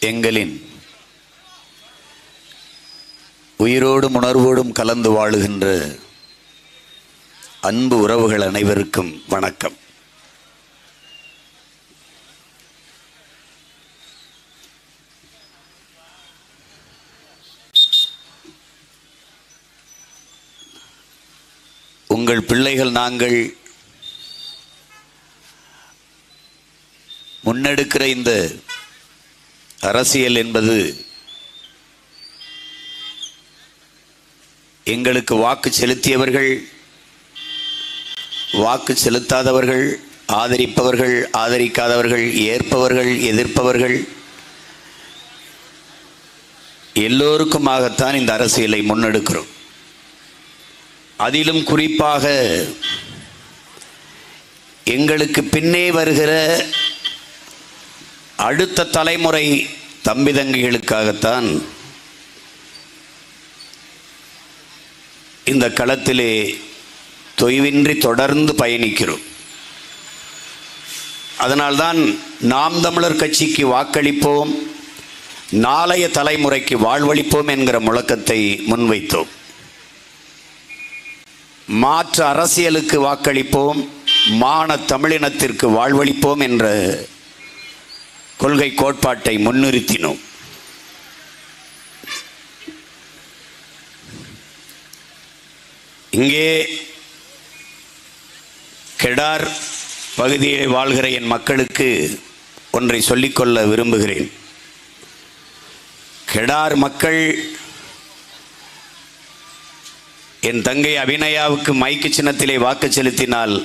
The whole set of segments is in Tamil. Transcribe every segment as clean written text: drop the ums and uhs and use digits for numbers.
எங்களின் உயிரோடும் உணர்வோடும் கலந்து வாழுகின்ற அன்பு உறவுகள் அனைவருக்கும் வணக்கம். உங்கள் பிள்ளைகள் நாங்கள் முன்னெடுக்கிற இந்த அரசியல் என்பது எங்களுக்கு வாக்கு செலுத்தியவர்கள், வாக்கு செலுத்தாதவர்கள், ஆதரிப்பவர்கள், ஆதரிக்காதவர்கள், ஏற்பவர்கள், எதிர்ப்பவர்கள் எல்லோருக்குமாகத்தான் இந்த அரசியலை முன்னெடுக்கிறோம். அதிலும் குறிப்பாக எங்களுக்கு பின்னே வருகிற அடுத்த தலைமுறை தம்பி தங்கைகளுக்காகத்தான் இந்த களத்திலே தொய்வின்றி தொடர்ந்து பயணிக்கிறோம். அதனால்தான் நாம் தமிழர் கட்சிக்கு வாக்களிப்போம், நாளைய தலைமுறைக்கு வாழ்வளிப்போம் என்கிற முழக்கத்தை முன்வைத்தோம். மாற்று அரசியலுக்கு வாக்களிப்போம், மான தமிழினத்திற்கு வாழ்வளிப்போம் என்ற கொள்கை கோட்பாட்டை முன்னிறுத்தினோம். இங்கே கெடார் பகுதியில் வாழ்கிற என் மக்களுக்கு ஒன்றை சொல்லிக்கொள்ள விரும்புகிறேன். கெடார் மக்கள் என் தங்கை அபிநயாவுக்கு மைக்கு சின்னத்திலே வாக்கு செலுத்தினால்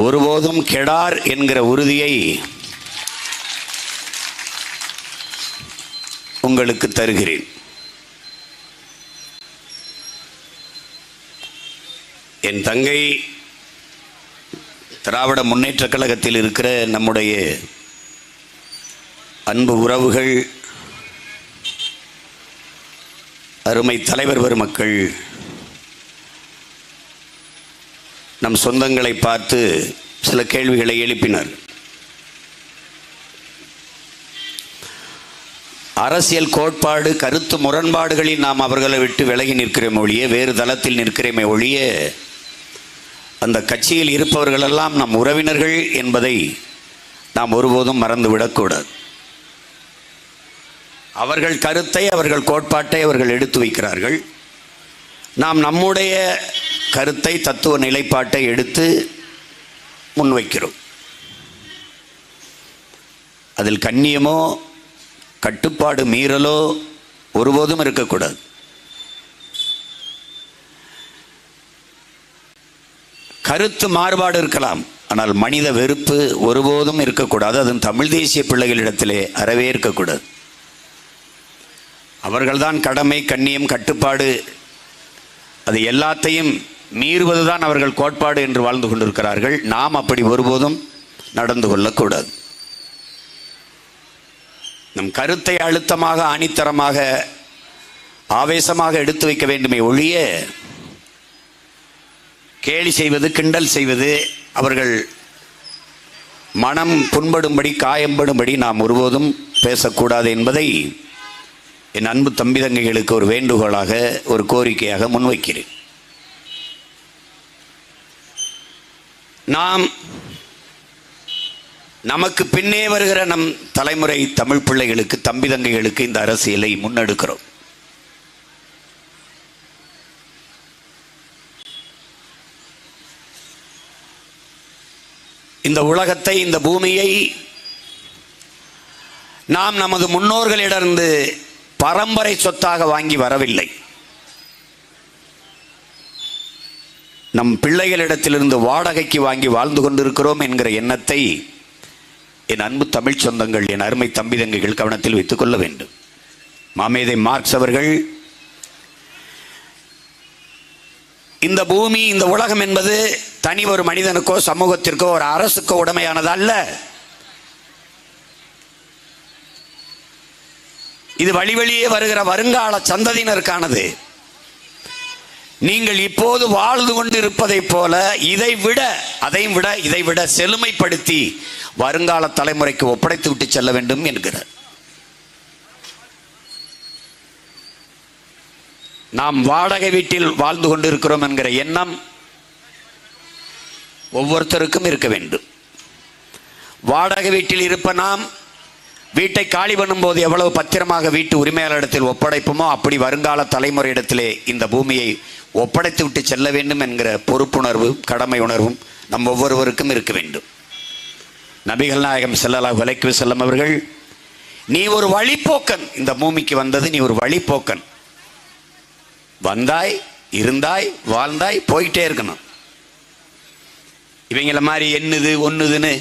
ஒருபோதும் கெடார் என்கிற உறுதியை உங்களுக்கு தருகிறேன். என் தங்கை திராவிட முன்னேற்றக் கழகத்தில் இருக்கிற நம்முடைய அன்பு உறவுகள், அருமை தலைவர் பெருமக்கள் நம் சொந்தங்களை பார்த்து சில கேள்விகளை எழுப்பினர். அரசியல் கோட்பாடு கருத்து முரண்பாடுகளில் நாம் அவர்களை விட்டு விலகி நிற்கிறோமே ஒழிய, வேறு தளத்தில் நிற்கிறோமே ஒழிய, அந்த கட்சியில் இருப்பவர்களெல்லாம் நம் உறவினர்கள் என்பதை நாம் ஒருபோதும் மறந்துவிடக்கூடாது. அவர்கள் கருத்தை, அவர்கள் கோட்பாட்டை அவர்கள் எடுத்து வைக்கிறார்கள். நாம் நம்முடைய கருத்தை, தத்துவ நிலைப்பாட்டை எடுத்து முன்வைக்கிறோம். அதில் கண்ணியமோ கட்டுப்பாடு மீறலோ ஒருபோதும் இருக்கக்கூடாது. கருத்து மாறுபாடு இருக்கலாம், ஆனால் மனித வெறுப்பு ஒருபோதும் இருக்கக்கூடாது. அதுவும் தமிழ் தேசிய பிள்ளைகளிடத்திலே அறவே இருக்கக்கூடாது. அவர்கள்தான் கடமை, கண்ணியம், கட்டுப்பாடு அது எல்லாத்தையும் மீறுவதுதான் அவர்கள் கோட்பாடு என்று வாழ்ந்து கொண்டிருக்கிறார்கள். நாம் அப்படி ஒருபோதும் நடந்து கொள்ளக்கூடாது. நம் கருத்தை அழுத்தமாக, ஆணித்தரமாக, ஆவேசமாக எடுத்து வைக்க வேண்டுமே ஒழிய, கேலி செய்வது, கிண்டல் செய்வது, அவர்கள் மனம் புண்படும்படி, காயம்படும்படி நாம் ஒருபோதும் பேசக்கூடாது என்பதை என் அன்பு தம்பி தங்கைகளுக்கு ஒரு வேண்டுகோளாக, ஒரு கோரிக்கையாக முன்வைக்கிறேன். நாம் நமக்கு பின்னே வருகிற நம் தலைமுறை தமிழ் பிள்ளைகளுக்கு, தம்பி தங்கைகளுக்கு இந்த அரசியலை முன்னெடுக்கிறோம். இந்த உலகத்தை, இந்த பூமியை நாம் நமது முன்னோர்களிடமிருந்து பரம்பரை சொத்தாக வாங்கி வரவில்லை. நம் பிள்ளைகளிடத்திலிருந்து வாடகைக்கு வாங்கி வாழ்ந்து கொண்டிருக்கிறோம் என்கிற எண்ணத்தை என் அன்பு தமிழ் சொந்தங்கள், என் அருமை தம்பி தங்கைகள் கவனத்தில் வைத்துக் கொள்ள வேண்டும். மாமேதை மார்க்ஸ் அவர்கள், இந்த பூமி, இந்த உலகம் என்பது தனி ஒரு மனிதனுக்கோ, சமூகத்திற்கோ, ஒரு அரசுக்கோ உடைமையானது அல்ல. இது வழி வழியே வருகிற வருங்கால சந்ததியினருக்கானது. நீங்கள் இப்போது வாழ்ந்து கொண்டிருப்பதை போல இதை விட செழுமைப்படுத்தி வருங்கால தலைமுறைக்கு ஒப்படைத்து விட்டு செல்ல வேண்டும் என்கிறார். நாம் வாடகை வீட்டில் வாழ்ந்து கொண்டிருக்கிறோம் என்கிற எண்ணம் ஒவ்வொருத்தருக்கும் இருக்க வேண்டும். வாடகை வீட்டில் இருப்ப நாம் வீட்டை காலி பண்ணும்போது எவ்வளவு பத்திரமாக வீட்டு உரிமையாளரிடத்தில் ஒப்படைப்போமோ அப்படி வருங்கால தலைமுறையிடத்திலே இந்த பூமியை ஒப்படைத்து விட்டு செல்ல வேண்டும் என்கிற பொறுப்புணர்வு, கடமை உணர்வும் நம் ஒவ்வொருவருக்கும் இருக்க வேண்டும். நபிகள் நாயகம் ஸல்லல்லாஹு அலைஹி வஸல்லம் அவர்கள், நீ ஒரு வழிப்போக்கன், இந்த பூமிக்கு வந்தது நீ ஒரு வழிப்போக்கன், வந்தாய், இருந்தாய், வாழ்ந்தாய், போயிட்டே இருக்கணும். இவங்கள மாதிரி என்னது ஒன்னுதுன்னு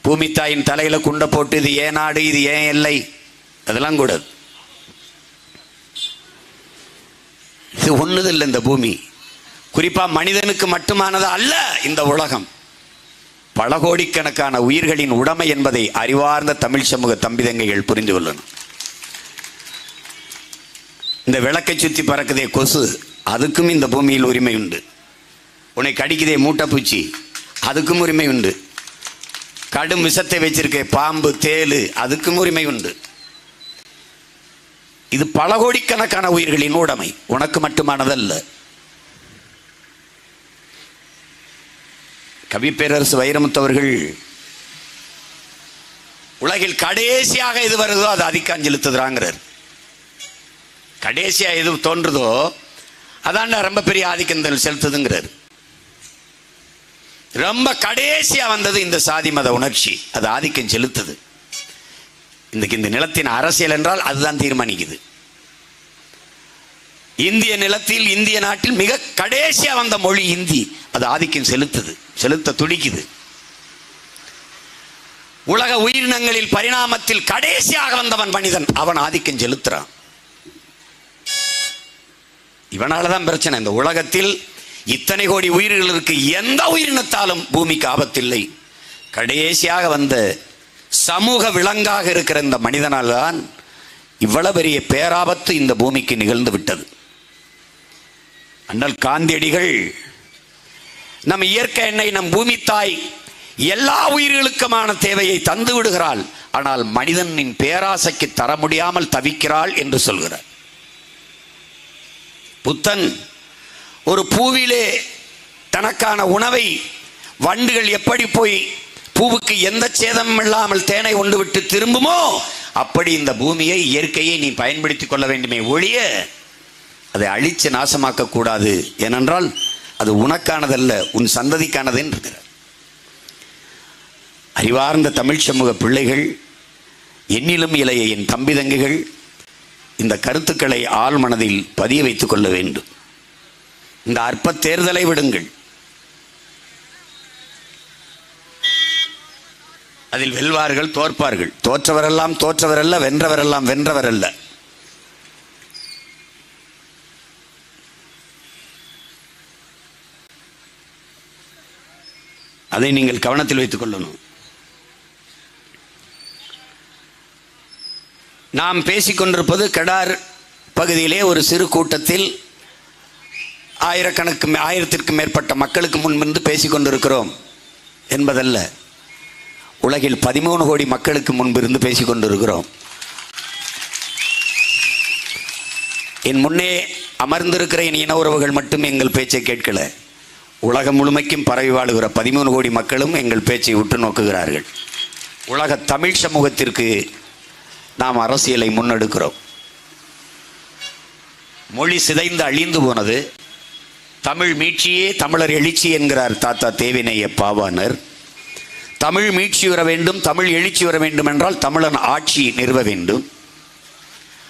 பூமித்தாயின் தலையில குண்டை போட்டு இது ஏன் நாடு, இது ஏன் எல்லை, அதெல்லாம் கூடாது. இது ஒண்ணுது இல்லை. இந்த பூமி குறிப்பா மனிதனுக்கு மட்டுமானது அல்ல. இந்த உலகம் பல கோடிக்கணக்கான உயிர்களின் உடைமை என்பதை அறிவார்ந்த தமிழ் சமூக தம்பிதங்கைகள் புரிந்து கொள்ளணும். இந்த விளக்கை சுத்தி பறக்குதே கொசு, அதுக்கும் இந்த பூமியில் உரிமை உண்டு. உன்னை கடிக்குதே மூட்டைப்பூச்சி, அதுக்கும் உரிமை உண்டு. கடும் விஷத்தை வச்சிருக்க பாம்பு, தேளு, அதுக்கும் உரிமை உண்டு. இது பல கோடிக்கணக்கான உயிர்களின் உடைமை, உனக்கு மட்டுமானதல்ல. கவி பேரரசு வைரமுத்தவர்கள் உலகில் கடைசியாக எது வருதோ அது ஆதிக்கம் செலுத்துறாங்கிறார். கடைசியா எது தோன்றுதோ அதான் ரொம்ப பெரிய ஆதிக்கம் செலுத்துதுங்கிறார். ரொம்ப கடைசியா வந்தது இந்த சாதி மத உணர்ச்சி, அது ஆதிக்கம் செலுத்துது. இந்த நிலத்தின் அரசியல் என்றால் அதுதான் தீர்மானிக்குது. இந்திய நிலத்தில், இந்திய நாட்டில் மிக கடைசியா வந்த மொழி இந்தி, அது ஆதிக்கம் செலுத்துது, செலுத்த துடிக்குது. உலக உயிரினங்களில் பரிணாமத்தில் கடைசியாக வந்தவன் மனிதன், அவன் ஆதிக்கம் செலுத்துறான். இவனாலதான் பிரச்சனை. இந்த உலகத்தில் இத்தனை கோடி உயிர்களுக்கு எந்த உயிரினத்தாலும் பூமிக்கு ஆபத்தில்லை. கடைசியாக வந்த சமூக விலங்காக இருக்கிற இந்த மனிதனால் தான் இவ்வளவு பெரிய பேராபத்து இந்த பூமிக்கு நிகழ்ந்து விட்டது. அண்ணல் காந்தியடிகள் நம் இயற்கை எண்ணெய், நம் பூமி தாய் எல்லா உயிர்களுக்குமான தேவையை தந்து விடுகிறாள், ஆனால் மனிதனின் பேராசைக்கு தர முடியாமல் தவிக்கிறாள் என்று சொல்கிறார். புத்தன் ஒரு பூவிலே தனக்கான உணவை வண்டுகள் எப்படி போய் பூவுக்கு எந்த சேதமும் இல்லாமல் தேனை உண்டு விட்டு திரும்புமோ அப்படி இந்த பூமியை, இயற்கையை நீ பயன்படுத்திக் கொள்ள வேண்டுமே ஒழிய அதை அழிச்சு நாசமாக்க கூடாது. ஏனென்றால் அது உனக்கானதல்ல, உன் சந்ததிக்கானது என்கிறார். அறிவார்ந்த தமிழ் சமூக பிள்ளைகள், என்னிலும் இளைய என் தம்பி தங்கைகள், இந்த கருத்துக்களை ஆள் மனதில் பதிய வைத்துக் கொள்ள வேண்டும். இந்த அற்ப தேர்தலை விடுங்கள். அதில் வெல்வார்கள், தோற்பார்கள். தோற்றவரெல்லாம் தோற்றவரல்ல, வென்றவரெல்லாம் வென்றவரல்ல. அதை நீங்கள் கவனத்தில் வைத்துக் கொள்ளணும். நாம் பேசிக்கொண்டிருப்பது கடார் பகுதியிலே ஒரு சிறு கூட்டத்தில் ஆயிரத்திற்கும் மேற்பட்ட மக்களுக்கு முன்பிருந்து பேசிக்கொண்டிருக்கிறோம் என்பதல்ல. உலகில் 13 கோடி மக்களுக்கு முன்பிருந்து பேசிக்கொண்டிருக்கிறோம். என் முன்னே அமர்ந்திருக்கிற என் இன உறவுகள் மட்டும் எங்கள் பேச்சை கேட்கல, உலகம் முழுமைக்கும் பரவி வாழுகிற 13 கோடி மக்களும் எங்கள் பேச்சை உற்று நோக்குகிறார்கள். உலக தமிழ் சமூகத்திற்கு நாம் அரசியலை முன்னெடுக்கிறோம். மொழி சிதைந்து அழிந்து போனது. தமிழ் மீட்சியே தமிழர் எழுச்சி என்கிறார் தாத்தா தேவிநேய பாவாணர். தமிழ் மீட்சி வர வேண்டும், தமிழ் எழுச்சி வர வேண்டும் என்றால் தமிழன் ஆட்சி நிறுவ வேண்டும்.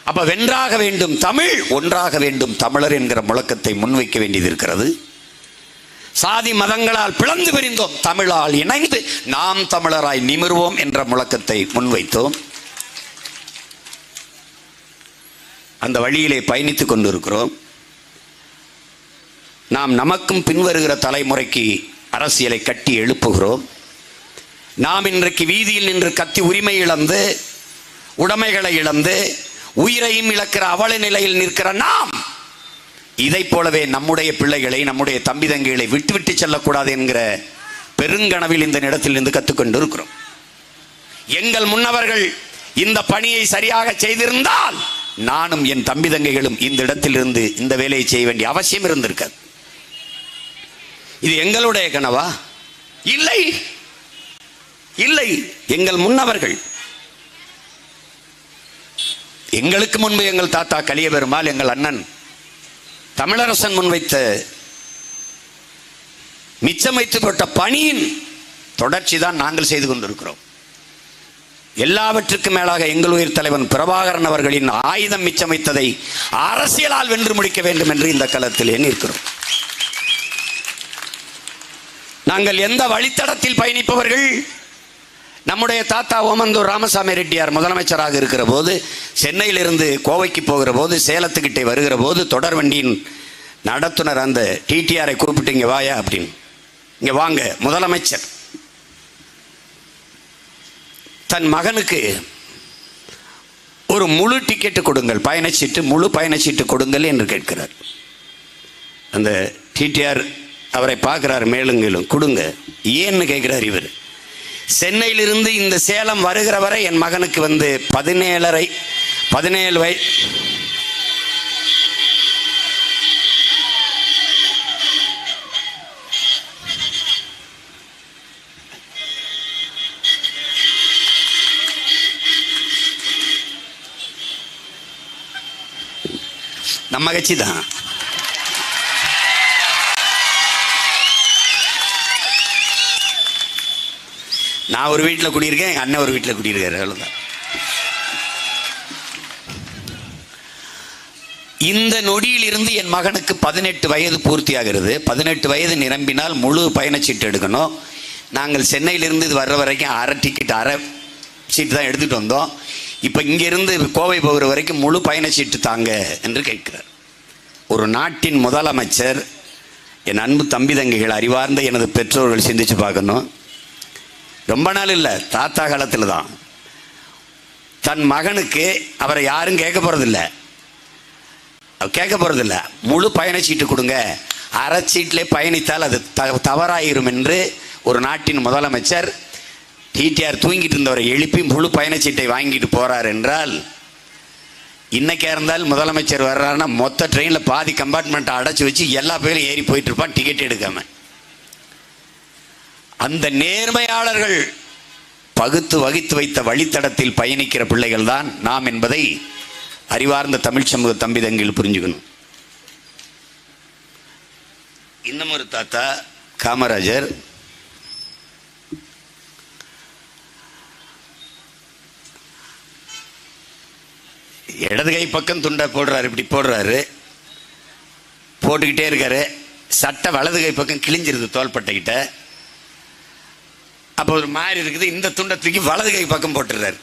அப்ப வென்றாக வேண்டும் தமிழ், ஒன்றாக வேண்டும் தமிழர் என்கிற முழக்கத்தை முன்வைக்க வேண்டியது இருக்கிறது. சாதி மதங்களால் பிளந்து பிரிந்தோம், தமிழால் இணைந்து நாம் தமிழராய் நிமிர்வோம் என்ற முழக்கத்தை முன்வைத்தோம். அந்த வழியிலே பயணித்துக் கொண்டிருக்கிறோம். நாம் நமக்கும் பின்வருகிற தலைமுறைக்கு அரசியலை கட்டி எழுப்புகிறோம். நாம் இன்றைக்கு வீதியில் நின்று கத்தி உரிமை இழந்து, உடைமைகளை இழந்து, உயிரையும் இழக்கிற அவல நிலையில் நிற்கிற நாம் இதை போலவே நம்முடைய பிள்ளைகளை, நம்முடைய தம்பி தங்கைகளை விட்டுவிட்டு செல்லக்கூடாது என்கிற பெருங்கனவில் இந்த இடத்தில் இருந்து கற்றுக்கொண்டு இருக்கிறோம். எங்கள் முன்னவர்கள் இந்த பணியை சரியாக செய்திருந்தால் நானும் என் தம்பி தங்கைகளும் இந்த இடத்திலிருந்து இந்த வேலையை செய்ய வேண்டிய அவசியம் இருந்திருக்காது. இது எங்களுடைய கனவா? இல்லை இல்லை. எங்கள் முன்னவர்கள், எங்களுக்கு முன்பு எங்கள் தாத்தா கலிய பெருமாள், எங்கள் அண்ணன் தமிழரசன் முன்வைத்த மிச்சம் வைத்து போட்ட பணியின் தொடர்ச்சி தான் நாங்கள் செய்து கொண்டிருக்கிறோம். எல்லாவற்றுக்கும் மேலாக எங்கள் உயிர் தலைவன் பிரபாகரன் அவர்களின் ஆயுதம் மிச்சம் வைத்ததை அரசியலால் வென்று முடிக்க வேண்டும் என்று இந்த களத்திலே நிற்கிறோம். நாங்கள் எந்த வழித்தடத்தில் பயணிப்பவர்கள்? நம்முடைய தாத்தா ஓமந்தூர் ராமசாமி ரெட்டியார் முதலமைச்சராக இருக்கிற போது, சென்னையிலிருந்து கோவைக்கு போகிற போது, சேலத்துக்கிட்டே வருகிற போது, தொடர் வண்டியின் நடத்துனர் அந்த டிடிஆரை கூப்பிட்டு இங்கே வாயா அப்படின்னு, இங்கே வாங்க முதலமைச்சர் தன் மகனுக்கு ஒரு முழு டிக்கெட்டு கொடுங்கள், பயணச்சீட்டு, முழு பயணச்சீட்டு கொடுங்கள் என்று கேட்கிறார். அந்த டிடிஆர் அவரை பார்க்கிறார், மேலுங்களும் கொடுங்க ஏன்னு கேட்கிறார். இவர் சென்னையிலிருந்து இந்த சேலம் வருகிற வரை என் மகனுக்கு 17 வயது நம்ம கட்சி தான். நான் ஒரு வீட்டில் குடியிருக்கேன், எங்கள் அண்ணன் ஒரு வீட்டில் குடியிருக்காரு, அவ்வளோதான். இந்த நொடியில் இருந்து என் மகனுக்கு 18 வயது பூர்த்தி ஆகிறது. 18 வயது நிரம்பினால் முழு பயணச்சீட்டு எடுக்கணும். நாங்கள் சென்னையிலிருந்து இது வர்ற வரைக்கும் அரை டிக்கெட், அரை சீட்டு தான் எடுத்துகிட்டு வந்தோம். இப்போ இங்கிருந்து கோவை போகிற வரைக்கும் முழு பயணச்சீட்டு தாங்க என்று கேட்கிறார். ஒரு நாட்டின் முதலமைச்சர், என் அன்பு தம்பி தங்கைகள், அறிவார்ந்த எனது பெற்றோர்கள் சிந்திச்சு பார்க்கணும். ரொம்ப நாள் இல்லை, தாத்தா காலத்தில் தான் தன் மகனுக்கு, அவரை யாரும் கேட்க போகிறதில்ல, முழு பயணச்சீட்டு கொடுங்க, அரை சீட்டிலே பயணித்தால் அது தவறாயிரும் என்று ஒரு நாட்டின் முதலமைச்சர் டிடிஆர் தூங்கிட்டு இருந்தவரை எழுப்பி முழு பயணச்சீட்டை வாங்கிட்டு போறார் என்றால், இன்னைக்கா இருந்தால் முதலமைச்சர் வர்றாருன்னா மொத்த ட்ரெயினில் பாதி கம்பார்ட்மெண்ட்டை அடைச்சி வச்சு எல்லா பேரும் ஏறி போயிட்டு இருப்பான் டிக்கெட் எடுக்காம. அந்த நேர்மையாளர்கள் பகுத்து வகித்து வைத்த வழித்தடத்தில் பயணிக்கிற பிள்ளைகள் தான் நாம் என்பதை அறிவார்ந்த தமிழ் சமூக தம்பி தங்கில் புரிஞ்சுக்கணும். இன்னும் ஒரு தாத்தா காமராஜர், இடது கை பக்கம் துண்டை போடுறாரு, இப்படி போடுறாரு, போட்டுக்கிட்டே இருக்காரு. சட்டை வலது கை பக்கம் கிழிஞ்சிருது தோள்பட்டைக்கிட்ட. அப்போ ஒரு மாதிரி இருக்குது, இந்த துண்டை தூக்கி வலது கை பக்கம் போட்டுறாரு.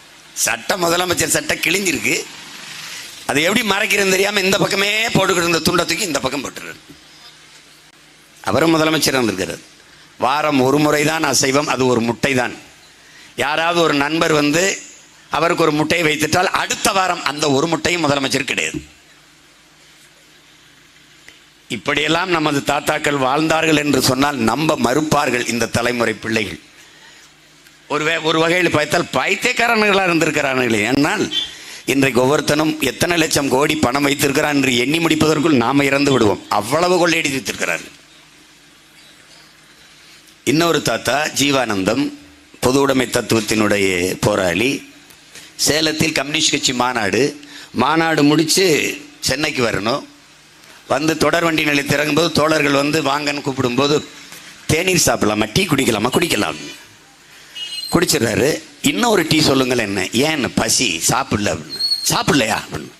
சட்டை, முதலமைச்சர் சட்டை கிழிஞ்சிருக்கு, அதை எப்படி மறைக்கிறேன்னு தெரியாமல் இந்த பக்கமே போட்டுக்கிட்டு இருந்த துண்டை தூக்கி இந்த பக்கம் போட்டுறாரு. அவரும் முதலமைச்சர் இருந்திருக்கிறார். வாரம் ஒரு முறை தான் அசைவம், அது ஒரு முட்டை தான். யாராவது ஒரு நண்பர் வந்து அவருக்கு ஒரு முட்டையை வைத்துட்டால் அடுத்த வாரம் அந்த ஒரு முட்டையும் முதலமைச்சர் கிடையாது. இப்படியெல்லாம் நமது தாத்தாக்கள் வாழ்ந்தார்கள் என்று சொன்னால் நம்ப மறுப்பார்கள் இந்த தலைமுறை பிள்ளைகள். ஒரு வகையில் பார்த்தால் பைத்தியக்காரர்களாக இருந்திருக்கிறார்களே. என்னால் இன்றைக்கு ஒவ்வொருத்தனும் எத்தனை லட்சம் கோடி பணம் வைத்திருக்கிறான் என்று எண்ணி முடிப்பதற்குள் நாம் இறந்து விடுவோம், அவ்வளவு கொள்ளையடி வைத்திருக்கிறார்கள். இன்னொரு தாத்தா ஜீவானந்தம், பொது உடைமை தத்துவத்தினுடைய போராளி. சேலத்தில் கம்யூனிஸ்ட் கட்சி மாநாடு முடித்து சென்னைக்கு வரணும். வந்து தொடர் வண்டி நிலையத்தில் இறங்கும்போது தோழர்கள் வந்து வாங்கன்னு கூப்பிடும்போது, தேநீர் சாப்பிடலாமா, டீ குடிக்கலாமா, குடிக்கலாம், குடிச்சிடுறாரு. இன்னும் ஒரு டீ சொல்லுங்கள், என்ன ஏன் பசி, சாப்பிடல அப்படின்னு. சாப்பிடலையா அப்படின்னு.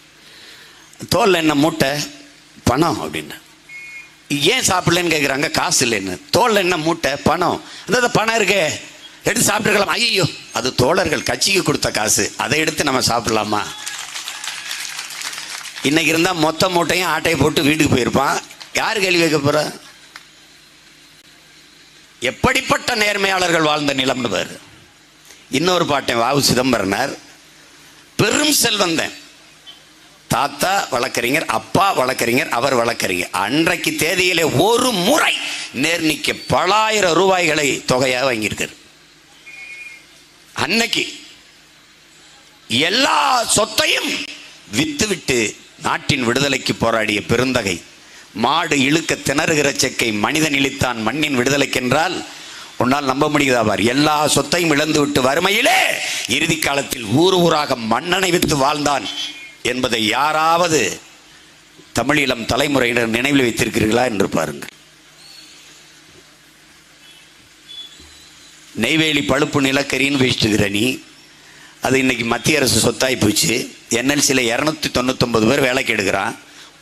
தோல்ல என்ன மூட்டை, பணம் அப்படின்னு. ஏன் சாப்பிடலன்னு கேட்குறாங்க. காசு இல்லைன்னு. தோல்ல என்ன மூட்டை, பணம். அந்த பணம் இருக்கே, எடுத்து சாப்பிட்டுருக்கலாம். ஐயோ, அது தோழர்கள் கட்சிக்கு கொடுத்த காசு, அதை எடுத்து நம்ம சாப்பிடலாமா? இன்னைக்கு இருந்தால் மொத்த மூட்டையும் ஆட்டையை போட்டு வீட்டுக்கு போயிருப்பான். யார் கேள்வி வைக்க போற? எப்படிப்பட்ட நேர்மையாளர்கள் வாழ்ந்த நிலம்னு பாரு. இன்னொரு பாட்டன் வாவு சிதம்பரனார், பெரும் செல்வந்தன், தாத்தா வழக்கறிஞர், அப்பா வழக்கறிஞர், அவர் வழக்கறிஞர். அன்றைக்கு தேதியிலே ஒரு முறை நேர்நிக்க பல ஆயிரம் ரூபாய்களை தொகையாக வாங்கியிருக்கார். அன்னைக்கு எல்லா சொத்தையும் வித்துவிட்டு நாட்டின் விடுதலைக்கு போராடிய பெருந்தகை. மாடு இழுக்க திணறுகிற செக்கை மனிதன் இழித்தான் மண்ணின் விடுதலைக்கென்றால் உன்னால் நம்ப முடியுதாவார். எல்லா சொத்தையும் இழந்து விட்டு வறுமையிலே இறுதி காலத்தில் ஊர் ஊராக மண்ணனை வித்து வாழ்ந்தான் என்பதை யாராவது தமிழீழம் தலைமுறையினர் நினைவில் வைத்திருக்கிறீர்களா என்று பாருங்கள். நெய்வேலி பழுப்பு நிலக்கரின்னு பேசிட்டுக்கிற நீ, அது இன்னைக்கு மத்திய அரசு சொத்தாய் போச்சு. என்எல்சியில் 299 பேர் வேலைக்கு எடுக்கிறான்.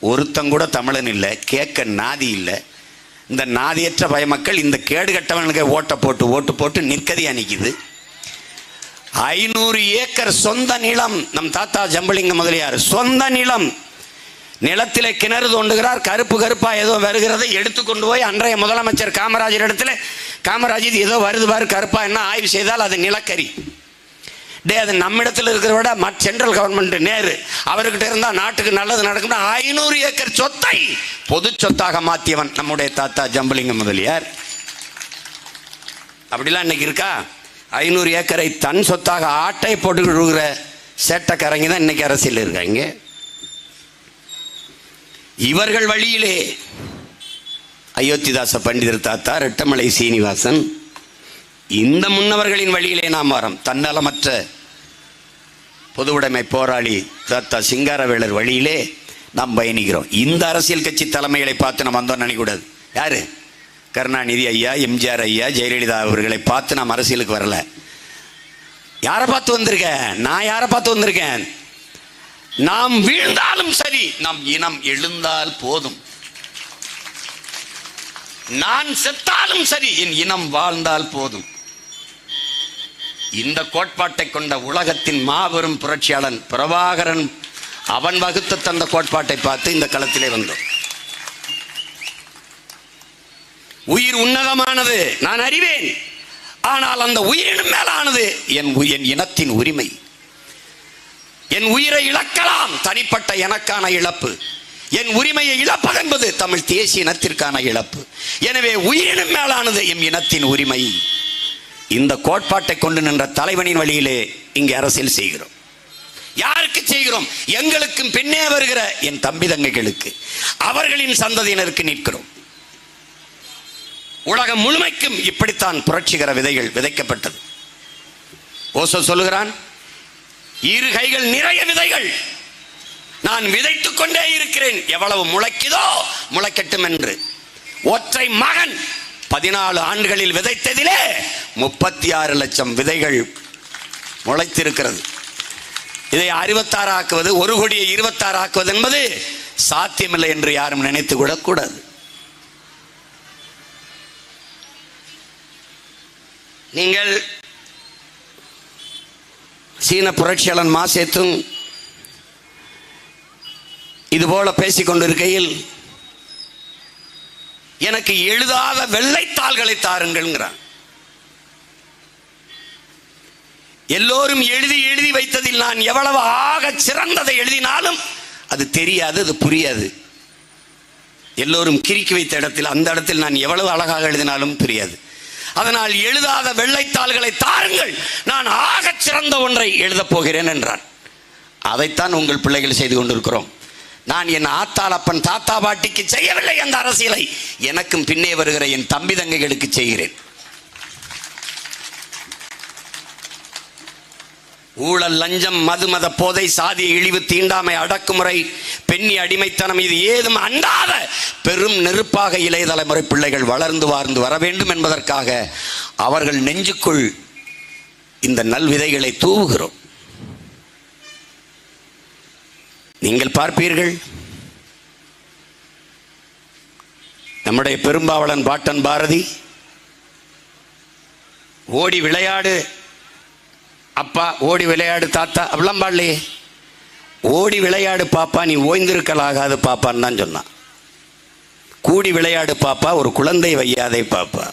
ஒருத்தங்கூட தமிழன் இல்லை, கேட்க நாதி இல்லை. இந்த நாதியற்ற பயமக்கள் இந்த கேடு கட்டவனுக்கு ஓட்டு போட்டு நிற்கதியா நிற்கிது. 500 ஏக்கர் சொந்த நிலம். நம் தாத்தா ஜம்புலிங்க முதலியார் சொந்த நிலம். நிலத்திலே கிணறு தோண்டுகிறார். கருப்பா ஏதோ வருகிறதை எடுத்துக்கொண்டு போய் அன்றைய முதலமைச்சர் காமராஜர் இடத்துல, காமராஜ் இது ஏதோ வருது பாரு கருப்பா என்ன ஆய்வு செய்தால் அது நிலக்கரி. அது நம்மிடத்தில் இருக்கிற விட சென்ட்ரல் கவர்மெண்ட் நேரு அவர்கிட்ட இருந்தா நாட்டுக்கு நல்லது நடக்கும். 500 ஏக்கர் சொத்தை பொது சொத்தாக மாற்றியவன் நம்முடைய தாத்தா ஜம்புலிங்க முதலியார். அப்படிலாம் இன்னைக்கு இருக்கா? 500 ஏக்கரை தன் சொத்தாக ஆட்டை போட்டுக்கிற சேட்டக்காரங்க தான் இன்னைக்கு அரசியல் இருக்காங்க. இவர்கள் வழியிலே அயோத்திதாச பண்டிதர் தாத்தா, ரெட்டமலை சீனிவாசன், இந்த முன்னவர்களின் வழியிலே நாம் வரோம். தன்னலமற்ற பொது உடைமை போராளி தாத்தா சிங்காரவேலர் வழியிலே நாம் பயணிக்கிறோம். இந்த அரசியல் கட்சி தலைமைகளை பார்த்து நம்ம வந்தோம் நினைக்கூடாது. யாரு? கருணாநிதி ஐயா, எம்ஜிஆர் ஐயா, ஜெயலலிதா அவர்களை பார்த்து நாம் அரசியலுக்கு வரல. யாரை பார்த்து வந்திருக்கேன்? நான் யாரை பார்த்து வந்திருக்கேன்? நாம் வீழ்ந்தாலும் சரி, நம் இனம் எழுந்தால் போதும். நான் செத்தாலும் சரி, என் இனம் வாழ்ந்தால் போதும். இந்த கோட்பாட்டை கொண்ட உலகத்தின் மாபெரும் புரட்சியாளன் பிரபாகரன் அவன் வகுத்து தந்த கோட்பாட்டை பார்த்து இந்த களத்திலே வந்தோம். உயிர் உன்னதமானது, நான் அறிவேன். ஆனால் அந்த உயிரினும் மேலானது என் இனத்தின் உரிமை. என் உயிரை இழக்கலாம், தனிப்பட்ட எனக்கான இழப்பு. என் உரிமையை இழப்பது என்பது தமிழ் தேசிய இனத்திற்கான இழப்பு. எனவே உயிரினும் மேலானது என் இனத்தின் உரிமை. இந்த கோட்பாட்டை கொண்டு நின்ற தலைவனின் வழியிலே இங்கே அரசியல் செய்கிறோம். யாருக்கு செய்கிறோம்? எங்களுக்கும் பின்னே வருகிற என் தம்பி தங்கைகளுக்கு, அவர்களின் சந்ததியினருக்கு நிற்கிறோம். உலகம் முழுமைக்கும் இப்படித்தான் புரட்சிகர விதைகள் விதைக்கப்பட்டது. ஓசோ சொல்லுகிறான், 2 கைகள் நிறைய விதைகள், நான் விதைத்துக் கொண்டே இருக்கிறேன், எவ்வளவு முளைக்குதோ முளைக்கட்டும் என்று. ஒற்றை மகன் 14 ஆண்டுகளில் விதைத்ததிலே 36 லட்சம் விதைகள் முளைத்திருக்கிறது. இதை 66 ஆக்குவது, 1 கோடியை 26 ஆக்குவது என்பது சாத்தியமில்லை என்று யாரும் நினைத்து கூடாது. நீங்கள் சீன புரட்சியாளன் மாசேத்துங் இதுபோல பேசிக் கொண்டிருக்கையில் எனக்கு எழுதாத வெள்ளைத்தாள்களை தாருங்கள்ங்கிறான். எல்லோரும் எழுதி எழுதி வைத்ததில் நான் எவ்வளவு ஆக சிறந்ததை எழுதினாலும் அது தெரியாது, அது புரியாது. எல்லோரும் கிறுக்கி வைத்த இடத்தில், அந்த இடத்தில் நான் எவ்வளவு அழகாக எழுதினாலும் புரியாது. அதனால் எழுதாத வெள்ளைத்தாள்களை தாருங்கள், நான் ஆக சிறந்த ஒன்றை எழுதப் போகிறேன் என்றான். அதைத்தான் உங்கள் பிள்ளைகள் செய்து கொண்டிருக்கிறோம். நான் என் ஆத்தாளப்பன் தாத்தா பாட்டிக்கு செய்யவில்லை அந்த அரசியலை, எனக்கும் பின்னே வருகிற என் தம்பி தங்கைகளுக்கு செய்கிறேன். ஊழல், லஞ்சம், மதுமத போதை, சாதிய இழிவு, தீண்டாமை, அடக்குமுறை, பெண்ணி அடிமைத்தனம், இது ஏதும் அண்டாத பெரும் நெருப்பாக இளைய தலைமுறை பிள்ளைகள் வளர்ந்து வாழ்ந்து வர வேண்டும் என்பதற்காக அவர்கள் நெஞ்சுக்குள் இந்த நல்விதைகளை தூவுகிறோம். நீங்கள் பார்ப்பீர்கள், நம்முடைய பெரும்பாவளன் பாட்டன் பாரதி, ஓடி விளையாடு அப்பா, ஓடி விளையாடு தாத்தா, அப்படிலாம் பாடலையே. ஓடி விளையாடு பாப்பா, நீ ஓய்ந்திருக்கலாகாது பாப்பான்னு தான் சொன்னான். கூடி விளையாடு பாப்பா, ஒரு குழந்தை வையாதே பாப்பா.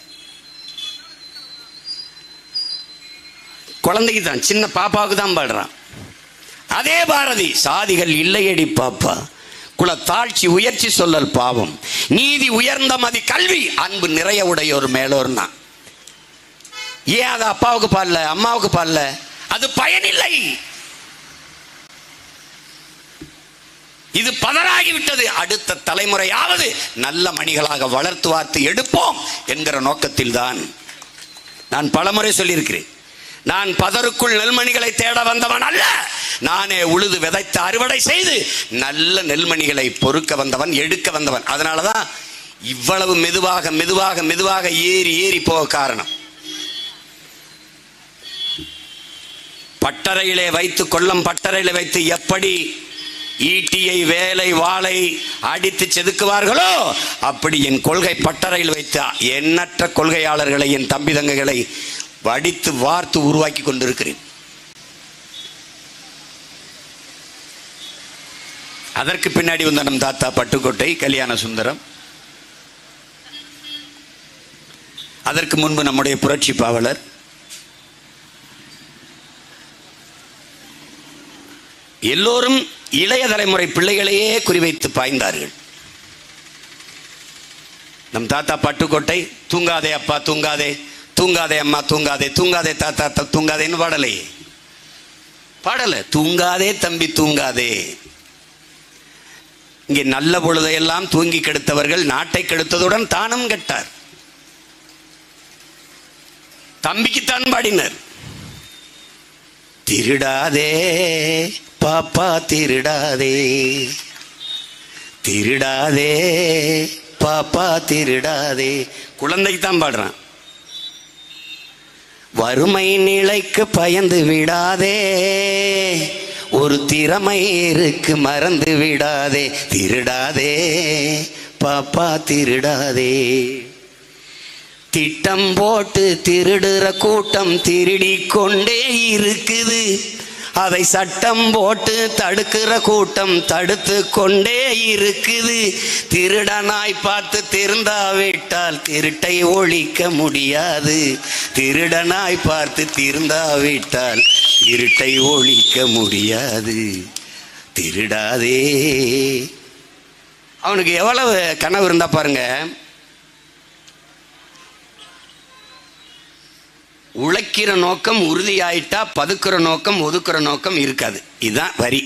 குழந்தைக்கு தான், சின்ன பாப்பாவுக்கு தான் பாடுறான். அதே பாரதி, சாதிகள் இல்லையடி பாப்பா, குல தாழ்ச்சி உயர்ச்சி சொல்லல் பாவம், நீதி உயர்ந்த மதி கல்வி, அன்பு நிறைய உடையோர் மேலோர்னா. ஏன் அது அப்பாவுக்கு பாடல, அம்மாவுக்கு பாடல? அது பயனில்லை. இது பதறாகிவிட்டது. அடுத்த தலைமுறையாவது நல்ல மணிகளாக வளர்த்து வார்த்து எடுப்போம் என்கிற நோக்கத்தில் தான் நான் பலமுறை சொல்லியிருக்கிறேன். நான் பதருக்குள் நெல்மணிகளை தேட வந்தவன் அல்ல. நானே உழுது விதைத்து அறுவடை செய்து நல்ல நெல்மணிகளை பொறுக்க வந்தவன், எடுக்க வந்தவன். அதனாலதான் இவ்வளவு மெதுவாக மெதுவாக மெதுவாக ஏறி ஏறி போக காரணம். பட்டறையிலே வைத்து, கொல்லம் பட்டறையிலே வைத்து எப்படி ஈட்டியை வேலை வாளை அடித்து செதுக்குவார்களோ அப்படி என் கொள்கை பட்டறையில் வைத்து எண்ணற்ற கொள்கையாளர்களை, என் தம்பி தங்கைகளை வடித்து வார்த்து உருவாக்கி கொண்டிருக்கிறேன். அதற்கு பின்னாடி வந்த நம் தாத்தா பட்டுக்கோட்டை கல்யாண சுந்தரம், அதற்கு முன்பு நம்முடைய புரட்சி பாவலர், எல்லோரும் இளைய தலைமுறை பிள்ளைகளையே குறிவைத்து பாய்ந்தார்கள். நம் தாத்தா பட்டுக்கோட்டை தூங்காதே அப்பா தூங்காதே, தூங்காதே அம்மா தூங்காதே, தூங்காதே தாத்தா தூங்காதேன்னு பாடலை தூங்காதே தம்பி தூங்காதே. இங்கே நல்ல பொழுதையெல்லாம் தூங்கி கெடுத்தவர்கள் நாட்டை கெடுத்ததுடன் தானும் கெட்டார். தம்பிக்குத்தான் பாடினர். திருடாதே பாப்பா திருடாதே, திருடாதே பாப்பா திருடாதே. குழந்தைக்கு தான் பாடுறான். வறுமை நிலைக்கு பயந்து விடாதே, ஒரு திறமை இருக்கு மறந்து விடாதே. திருடாதே பாப்பா திருடாதே. திட்டம் போட்டு திருடுற கூட்டம் திருடி கொண்டே இருக்குது, அதை சட்டம் போட்டு தடுக்கிற கூட்டம் தடுத்து கொண்டே இருக்குது. திருடனாய் பார்த்து திருந்தாவிட்டால் திருட்டை ஒழிக்க முடியாது. திருடனாய் பார்த்து திருந்தாவிட்டால் இருட்டை ஒழிக்க முடியாது. திருடாதே. அவனுக்கு எவ்வளவு கனவு இருந்தா பாருங்க. உழைக்கிற நோக்கம் உறுதியாயிட்டா பதுக்குற நோக்கம் ஒதுக்குற நோக்கம் இருக்காது. இதுதான் வரி.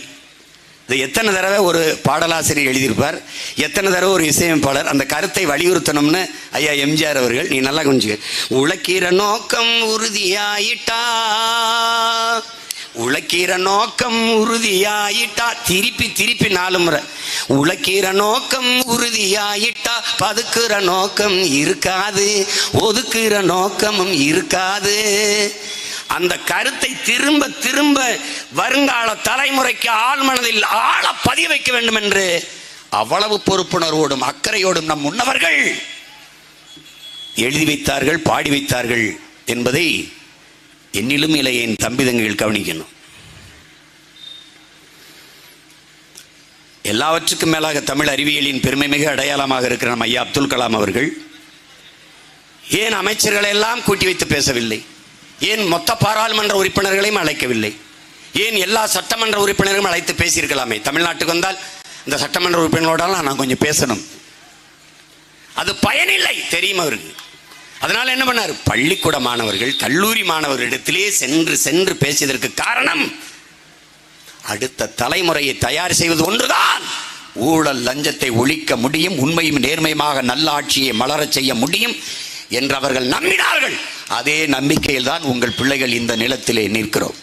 இது எத்தனை தடவை ஒரு பாடலாசிரியர் எழுதியிருப்பார், எத்தனை தடவை ஒரு இசையமைப்பாளர் அந்த கருத்தை வலியுறுத்தணும்னு ஐயா எம்ஜிஆர் அவர்கள். நீ நல்லா கொஞ்சம் உழைக்கிற நோக்கம் உறுதியாயிட்டா, உழைக்கிற நோக்கம் உறுதியாயிட்டா, திருப்பி திருப்பி 4 முறை. உழைக்கிற நோக்கம் உறுதியாயிட்டா பதுக்குற நோக்கம் இருக்காது, ஒதுக்குற நோக்கமும் இருக்காது. அந்த கருத்தை திரும்ப திரும்ப வருங்கால தலைமுறைக்கு ஆழ்மனதில் ஆழ பதிய வைக்க வேண்டும் என்று அவ்வளவு பொறுப்புணர்வோடும் அக்கறையோடும் நம் முன்னவர்கள் எழுதி வைத்தார்கள், பாடி வைத்தார்கள் என்பதை என்னிலும் இளைய என் தம்பிதங்கள் கவனிக்கணும். எல்லாவற்றுக்கும் மேலாக தமிழ் அறிவியலின் பெருமை மிக அடையாளமாக இருக்கிற நம்ம ஐயா அப்துல் கலாம் அவர்கள் ஏன் அமைச்சர்களை எல்லாம் கூட்டி வைத்து பேசவில்லை? ஏன் மொத்த பாராளுமன்ற உறுப்பினர்களையும் அழைக்கவில்லை? ஏன் எல்லா சட்டமன்ற உறுப்பினர்களும் அழைத்து பேசியிருக்கலாமே? தமிழ்நாட்டுக்கு வந்தால் இந்த சட்டமன்ற உறுப்பினர்களோட நான் கொஞ்சம் பேசணும், அது பயனில்லை தெரியும் அவருக்கு. அதனால என்ன பண்ணார்? பள்ளிக்கூட மாணவர்கள் கல்லூரி மாணவர்களிடத்திலே சென்று சென்று பேசியதற்கு காரணம் அடுத்த தலைமுறையை தயார் செய்வது ஒன்றுதான். ஊழல் லஞ்சத்தை ஒழிக்க முடியும், உண்மையும் நேர்மையுமாக நல்ல ஆட்சியை மலரச் செய்ய முடியும் என்று அவர்கள் நம்பினார்கள். அதே நம்பிக்கையில் தான் உங்கள் பிள்ளைகள் இந்த நிலத்திலே நிற்கிறோம்.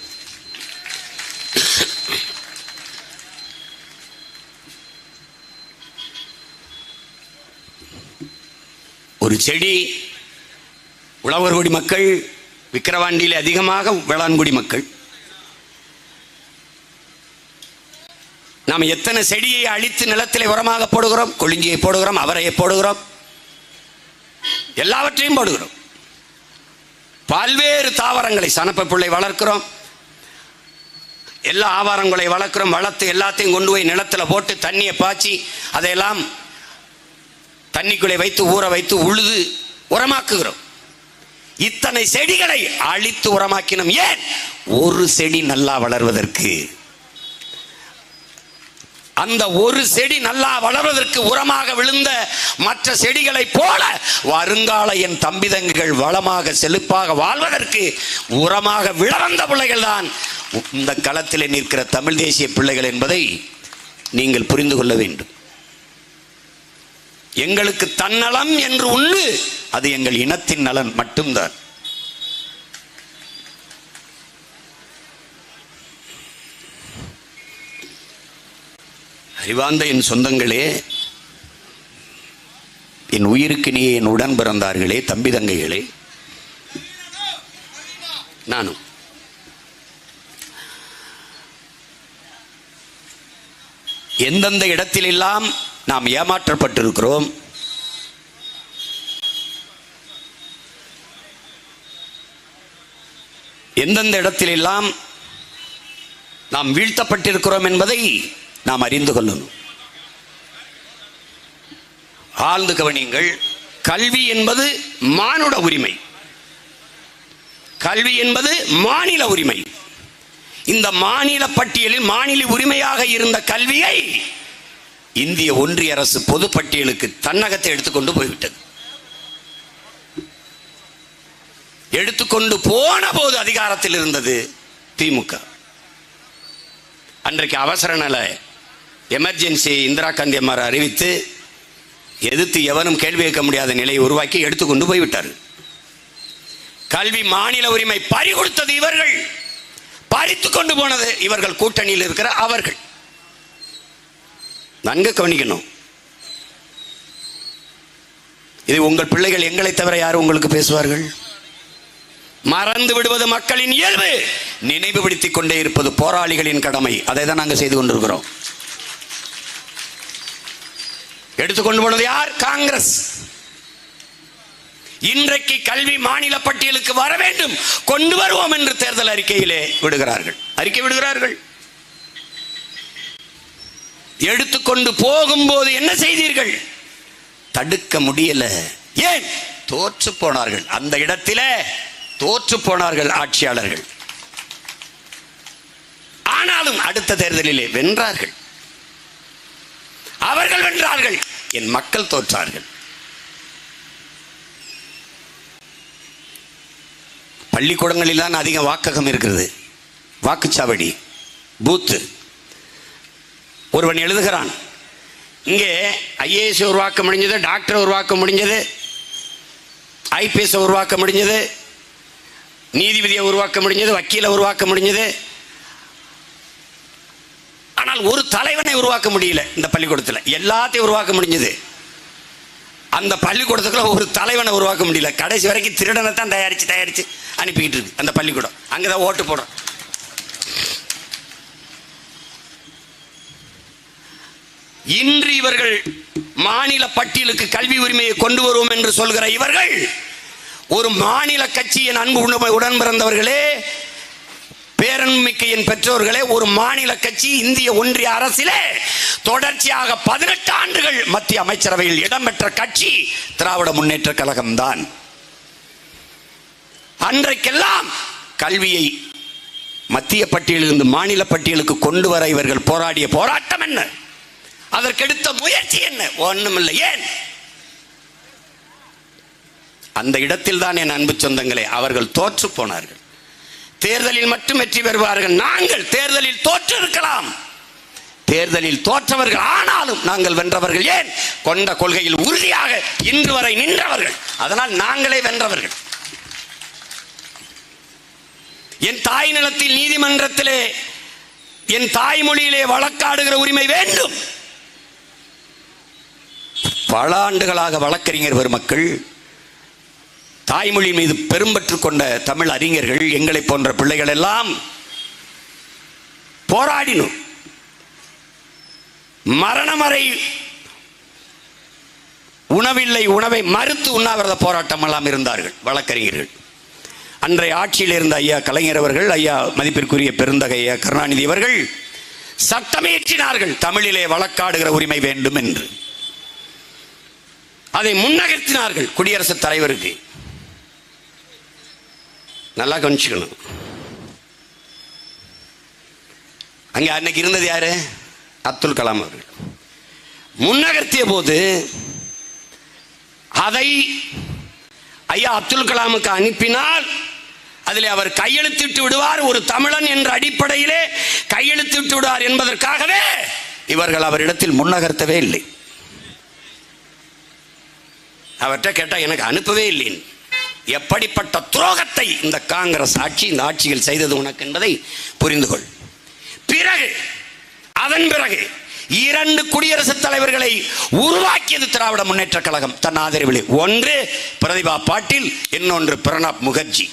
ஒரு செடி உழவர்குடி மக்கள், விக்கிரவாண்டியில் அதிகமாக வேளாண்குடி மக்கள். நாம் எத்தனை செடியை அழித்து நிலத்திலே உரமாக போடுகிறோம்? கொளிஞ்சியை போடுகிறோம், அவரையை போடுகிறோம், எல்லாவற்றையும் போடுகிறோம். பல்வேறு தாவரங்களை சனப்பப்புள்ளை வளர்க்கிறோம், எல்லா ஆவாரங்களை வளர்க்கிறோம். வளர்த்து எல்லாத்தையும் கொண்டு போய் நிலத்தில் போட்டு தண்ணியை பாய்ச்சி அதையெல்லாம் தண்ணிக்குள்ளே வைத்து ஊற வைத்து உழுது உரமாக்குகிறோம். இத்தனை செடிகளை அழித்து உரமாக்கினோம். ஏன்? ஒரு செடி நல்லா வளர்வதற்கு. அந்த ஒரு செடி நல்லா வளர்வதற்கு உரமாக விழுந்த மற்ற செடிகளை போல வருங்கால என் தம்பிதங்குகள் வளமாக செழிப்பாக வாழ்வதற்கு உரமாக விழ வந்த பிள்ளைகள் தான் இந்த களத்தில் நிற்கிற தமிழ் தேசிய பிள்ளைகள் என்பதை நீங்கள் புரிந்து கொள்ள வேண்டும். எங்களுக்கு தன்னலம் என்று உண்டு, அது எங்கள் இனத்தின் நலன் மட்டும்தான். அறிவார்ந்த என் சொந்தங்களே, என் உயிருக்கினியே, என் உடன் பிறந்தார்களே, தம்பி தங்கைகளே, நானும் எந்தெந்த இடத்திலெல்லாம் நாம் ஏமாற்றப்பட்டிருக்கிறோம், எந்தெந்த இடத்திலெல்லாம் நாம் வீழ்த்தப்பட்டிருக்கிறோம் என்பதை நாம் அறிந்து கொள்ளணும். ஆழ்ந்து கவனியுங்கள். கல்வி என்பது மானுட உரிமை, கல்வி என்பது மாநில உரிமை. இந்த மாநில பட்டியலில் மாநில உரிமையாக இருந்த கல்வியை இந்திய ஒன்றிய அரசு பொது பட்டியலுக்கு தன்னகத்தை எடுத்துக்கொண்டு போய்விட்டது. எடுத்துக்கொண்டு போன போது அதிகாரத்தில் இருந்தது திமுக. அன்றைக்கு அவசர நல எமர்ஜென்சி இந்திரா காந்தி அம்மார் அறிவித்து எதிர்த்து எவனும் கேள்வி கேட்க முடியாத நிலையை உருவாக்கி எடுத்துக்கொண்டு போய்விட்டார். கல்வி மாநில உரிமை பறி கொடுத்தது இவர்கள், பறித்து கொண்டு போனது இவர்கள் கூட்டணியில் இருக்கிற அவர்கள். நன்கு கவனிக்கணும். இது உங்கள் பிள்ளைகள் எங்களை தவிர யாரும் உங்களுக்கு பேசுவார்கள்? மறந்து விடுவது மக்களின் இயல்பு, நினைவுபடுத்திக் கொண்டே இருப்பது போராளிகளின் கடமை. அதை தான் நாங்கள் செய்து கொண்டிருக்கிறோம். எடுத்துக்கொண்டு போனது யார்? காங்கிரஸ். இன்றைக்கு கல்வி மாநில பட்டியலுக்கு வர வேண்டும், கொண்டு வருவோம் என்று தேர்தல் அறிக்கையிலே அறிக்கை விடுகிறார்கள். எடுத்துக்கொண்டு போகும்போது என்ன செய்தீர்கள்? தடுக்க முடியல. ஏன்? தோற்று போனார்கள். அந்த இடத்திலே தோற்று போனார்கள் ஆட்சியாளர்கள். ஆனாலும் அடுத்த தேர்தலிலே வென்றார்கள். அவர்கள் வென்றார்கள், என் மக்கள் தோற்றார்கள். பள்ளிக்கூடங்களில் தான் அதிக வாக்ககம் இருக்கிறது, வாக்குச்சாவடி பூத்து. ஒருவன் எழுதுகிறான், இங்கே ஐஏஎஸ் உருவாக்க முடிஞ்சது, டாக்டர் உருவாக்க முடிஞ்சது, ஐபிஎஸ் உருவாக்க முடிஞ்சது, நீதிபதியை உருவாக்க முடிஞ்சது, வக்கீலை உருவாக்க முடிஞ்சது. ஆனால் ஒரு தலைவனை உருவாக்க முடியல. இந்த பள்ளிக்கூடத்தில் எல்லாத்தையும் உருவாக்க முடிஞ்சது, அந்த பள்ளிக்கூடத்துக்குள்ள ஒரு தலைவனை உருவாக்க முடியல. கடைசி வரைக்கும் திருடனை தான் தயாரிச்சு அனுப்பிக்கிட்டு இருக்கு அந்த பள்ளிக்கூடம். அங்கதான் ஓட்டு போடுறோம். இன்று இவர்கள் மாநில பட்டியலுக்கு கல்வி உரிமையை கொண்டு வருவோம் என்று சொல்கிற இவர்கள், ஒரு மாநில கட்சியின் அன்பு உடன் பிறந்தவர்களே, பேரன்மிக்க என் பெற்றோர்களே, ஒரு மாநில கட்சி இந்திய ஒன்றிய அரசிலே தொடர்ச்சியாக 18 ஆண்டுகள் மத்திய அமைச்சரவையில் இடம்பெற்ற கட்சி திராவிட முன்னேற்ற கழகம் தான். அன்றைக்கெல்லாம் கல்வியை மத்திய பட்டியலிலிருந்து மாநில பட்டியலுக்கு கொண்டு வர இவர்கள் போராடிய போராட்டம் என்ன? அதற்கெடுத்த முயற்சி என்ன? ஒண்ணுமில்லை. ஏன்? அந்த இடத்தில் தான் என் அன்பு சொந்தங்களே அவர்கள் தோற்று போனார்கள். தேர்தலில் மட்டும் வெற்றி பெறுவார்கள். நாங்கள் தேர்தலில் தோற்று இருக்கலாம், தேர்தலில் தோற்றவர்கள், ஆனாலும் நாங்கள் வென்றவர்கள். ஏன்? கொண்ட கொள்கையில் உறுதியாக இன்று வரை நின்றவர்கள். அதனால் நாங்களே வென்றவர்கள். என் தாய் நிலத்தில் நீதிமன்றத்திலே என் தாய்மொழியிலே வழக்காடுகிற உரிமை வேண்டும். பல ஆண்டுகளாக வழக்கறிஞர் பெருமக்கள், தாய்மொழி மீது பெரும்பற்று கொண்ட தமிழ் அறிஞர்கள், எங்களை போன்ற பிள்ளைகள் எல்லாம் போராடினோம். மரணம் வரை உணவில்லை, உணவை மறுத்து உண்ணாவிரத போராட்டம் எல்லாம் இருந்தார்கள் வழக்கறிஞர்கள். அன்றைய ஆட்சியில் இருந்த ஐயா கலைஞர் அவர்கள், ஐயா மதிப்பிற்குரிய பெருந்தகை ஐயா கருணாநிதி அவர்கள் சட்டமேற்றினார்கள், தமிழிலே வழக்காடுகிற உரிமை வேண்டும் என்று. அதை முன்னகர்த்தினார்கள் குடியரசுத் தலைவருக்கு. நல்லா கவனிச்சுக்கணும். அங்கே அன்னைக்கு இருந்தது யாரு? அப்துல் கலாம் அவர்கள். முன்னகர்த்திய போது அதை ஐயா அப்துல் கலாமுக்கு அனுப்பினால் அதில் அவர் கையெழுத்திட்டு விடுவார், ஒரு தமிழன் என்ற அடிப்படையிலே கையெழுத்திட்டு விடுவார் என்பதற்காகவே இவர்கள் அவரிடத்தில் முன்னகர்த்தவே இல்லை. அவர்கிட்ட கேட்டால் எனக்கு அனுப்பவே இல்லைன்னு. எப்படிப்பட்ட துரோகத்தை இந்த காங்கிரஸ் ஆட்சி, இந்த ஆட்சிகள் செய்தது உனக்கு என்பதை புரிந்து கொள். பிறகு அதன் பிறகு 2 குடியரசுத் தலைவர்களை உருவாக்கியது திராவிட முன்னேற்ற கழகம் தன் ஆதரவில். ஒன்று பிரதிபா பாட்டீல், இன்னொன்று பிரணாப் முகர்ஜி.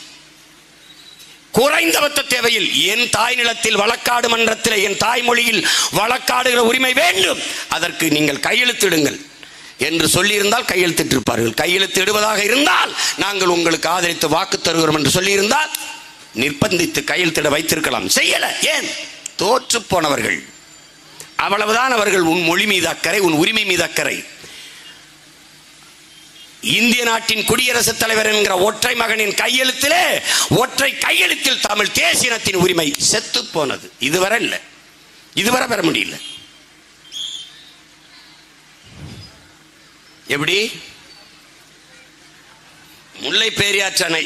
குறைந்தபட்ச தேவையில் என் தாய் நிலத்தில் வழக்காடு மன்றத்தில் என் தாய்மொழியில் வழக்காடுகிற உரிமை வேண்டும், அதற்கு நீங்கள் கையெழுத்திடுங்கள் என்று சொல்லியிருந்தால் கையெழுத்திட்டிருப்பார்கள். கையெழுத்திடுவதாக இருந்தால் நாங்கள் உங்களுக்கு ஆதரித்து வாக்கு தருகிறோம் என்று சொல்லியிருந்தால் நிர்பந்தித்து கையெழுத்திட வைத்திருக்கலாம். செய்யல. ஏன்? தோற்று போனவர்கள். அவ்வளவுதான். அவர்கள் உன் மொழி மீது அக்கறை, உன் உரிமை மீது அக்கறை. இந்திய நாட்டின் குடியரசுத் தலைவர் என்கிற ஒற்றை மகனின் கையெழுத்திலே, ஒற்றை கையெழுத்தில் தமிழ் தேசியத்தின் உரிமை செத்து போனது. இதுவரை இல்லை, இதுவரை பெற முடியல. எப்படி? முல்லை பெரியாற்று அணை,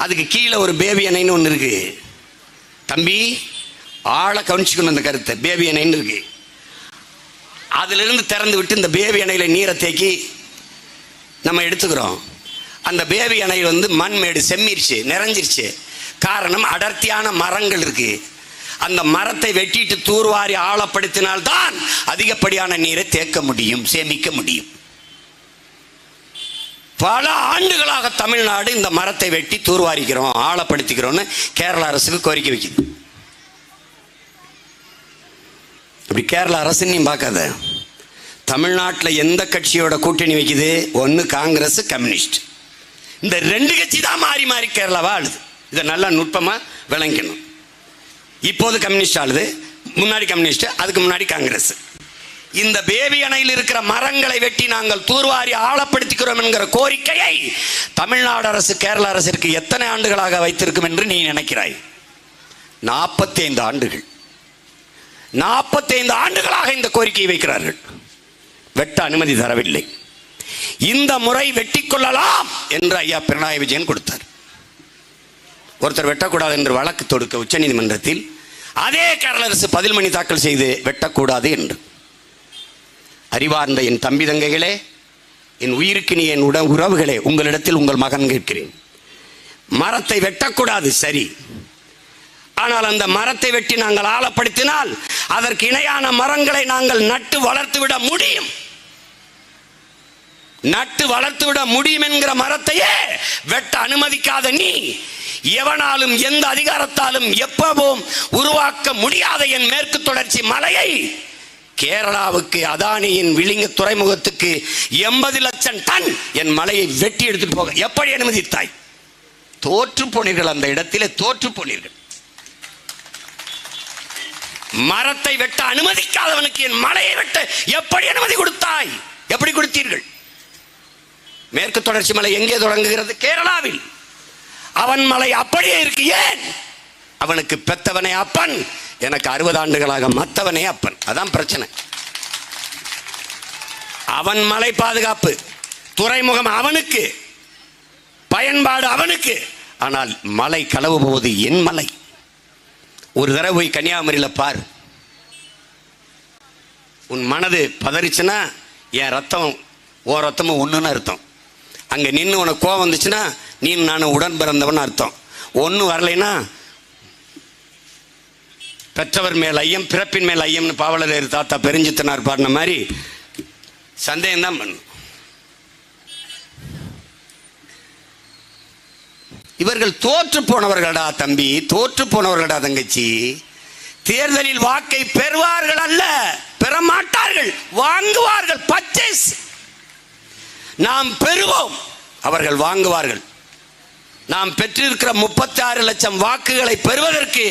அதுக்கு கீழே ஒரு பேபி அணைன்னு ஒன்று இருக்கு. தம்பி, ஆளை கவனிச்சுக்கணும் அந்த கருத்தை. பேபி அணைன்னு இருக்கு. அதிலிருந்து திறந்து விட்டு இந்த பேபி அணையில நீரை தேக்கி நம்ம எடுத்துக்கிறோம். அந்த பேபி அணை மண்மேடு செம்மிருச்சு, நிறைஞ்சிருச்சு. காரணம், அடர்த்தியான மரங்கள் இருக்கு. அந்த மரத்தை வெட்டிட்டு தூர்வாரி ஆழப்படுத்தினால்தான் அதிகப்படியான நீரை தேக்க முடியும், சேமிக்க முடியும். பல ஆண்டுகளாக தமிழ்நாடு இந்த மரத்தை வெட்டி தூர்வாரிக்கிறோம், ஆழப்படுத்திக்கிறோம்னு கேரள அரசுக்கு கோரிக்கை வைக்குது. அப்படி கேரள அரசு நீ பார்க்காத. தமிழ்நாட்டில் எந்த கட்சியோட கூட்டணி வைக்குது? ஒன்று காங்கிரஸ், கம்யூனிஸ்ட். இந்த 2 கட்சி தான் மாறி மாறி கேரளாவா ஆளுது. இதை நல்லா நுட்பமா விளங்கணும். இப்போது கம்யூனிஸ்ட் ஆளுது, முன்னாடி கம்யூனிஸ்ட், அதுக்கு முன்னாடி காங்கிரஸ். இந்த பேபி அணையில் இருக்கிற மரங்களை வெட்டி நாங்கள் தூர்வாரி ஆழப்படுத்திக்கிறோம் என்கிற கோரிக்கையை தமிழ்நாடு அரசு கேரள அரசிற்கு எத்தனை ஆண்டுகளாக வைத்திருக்கும் என்று நீ நினைக்கிறாய்? 45 ஆண்டுகள். 45 ஆண்டுகளாக இந்த கோரிக்கையை வைக்கிறார்கள். வெட்ட அனுமதி தரவில்லை. இந்த முறை வெட்டி கொள்ளலாம் என்று ஐயா பினராயி விஜயன் கொடுத்தார். ஒருத்தர் வெட்டக்கூடாது என்று வழக்கு தொடுக்க உச்ச நீதிமன்றத்தில் அதே கேரள அரசு பதில் மனு தாக்கல் செய்து வெட்டக்கூடாது என்று. அறிவார்ந்த என் தம்பி தங்கைகளே, என் உயிருக்கு நீ என் உறவுகளே, உங்களிடத்தில் உங்கள் மகன் கேட்கிறேன். மரத்தை வெட்டக்கூடாது, சரி. ஆனால் அந்த மரத்தை வெட்டி நாங்கள் ஆழப்படுத்தினால் அதற்கு இணையான மரங்களை நாங்கள் நட்டு வளர்த்து விட முடியும். நட்டு வளர்த்து விட முடியும் என்கிற மரத்தையே வெட்ட அனுமதிக்காத நீ, எவனாலும் எந்த அதிகாரத்தாலும் எப்பவும் உருவாக்க முடியாத என் மேற்கு தொடர்ச்சி மலையை கேரளாவுக்கு அதானியின் விளிங்க துறைமுகத்துக்கு 80 லட்சம் டன் என் மலையை வெட்டி எடுத்துட்டு போக எப்படி அனுமதித்தாய்? தோற்று போனீர்கள். அந்த இடத்திலே தோற்று போனீர்கள். மரத்தை வெட்ட அனுமதிக்காதவனுக்கு என் மலையை வெட்ட எப்படி அனுமதி கொடுத்தாய்? எப்படி கொடுத்தீர்கள்? மேற்கு தொடர்ச்சி மலை எங்கே தொடங்குகிறது? கேரளாவில். அவன் மலை அப்படியே இருக்கு. ஏன்? அவனுக்கு பெத்தவனே அப்பன், எனக்கு 60 ஆண்டுகளாக மத்தவனே அப்பன். அதான் பிரச்சனை. அவன் மலை பாதுகாப்பு, துறைமுகம் அவனுக்கு, பயன்பாடு அவனுக்கு. ஆனால் மலை களவு போவது என் மலை. ஒரு தடவை போய் கன்னியாகுமரியில் பார். உன் மனது பதறிச்சுன்னா என் ரத்தம் ஓ ரத்தமும் ஒன்றுன்னு அர்த்தம். அங்கே நின்று உனக்கு கோவம் வந்துச்சுன்னா நீ நான் உடன் பிறந்தவன் அர்த்தம். ஒன்றும் வரலைன்னா பெற்றவர் மேல் ஐயம், பிறப்பின் மேல் ஐயம்னு பாவலர் தாத்தா பெருஞ்சித்தனார் பாடின மாதிரி சந்தேகம் தான் பண்ணும். இவர்கள் தோற்று போனவர்களடா தம்பி, தோற்று போனவர்களடா தங்கச்சி. தேர்தலில் வாக்கை பெறுவார்கள் அல்ல, பெற மாட்டார்கள், வாங்குவார்கள். பர்ச்சேஸ். நாம் பெறுவோம், அவர்கள் வாங்குவார்கள். நாம் பெற்றிருக்கிற 36 லட்சம் வாக்குகளை பெறுவதற்கு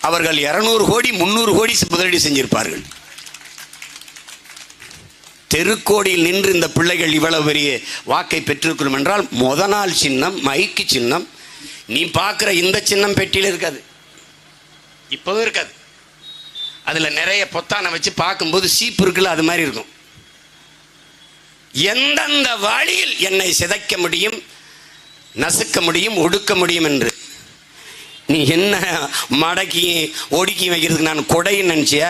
அவர்கள் 200 கோடி 300 கோடி முதலீடு செஞ்சிருப்பார்கள். தெருக்கோடியில் நின்று இந்த பிள்ளைகள் இவ்வளவு பெரிய வாக்கை பெற்றிருக்கிறோம் என்றால் முத நாள் சின்னம், மைக்கு சின்னம். நீ பார்க்குற இந்த சின்னம் பெட்டியில் இருக்காது, இப்போவும் இருக்காது. அதில் நிறைய பொத்தானை வச்சு பார்க்கும்போது சீப்பு இருக்குல்ல, அது மாதிரி இருக்கும். எந்தெந்த வழியில் என்னை சிதைக்க முடியும், நசுக்க முடியும், ஒடுக்க முடியும் என்று நீ என்ன மடக்கி ஒடுக்கி வைக்கிறதுக்கு நான் கொடைன்னு நினச்சிய?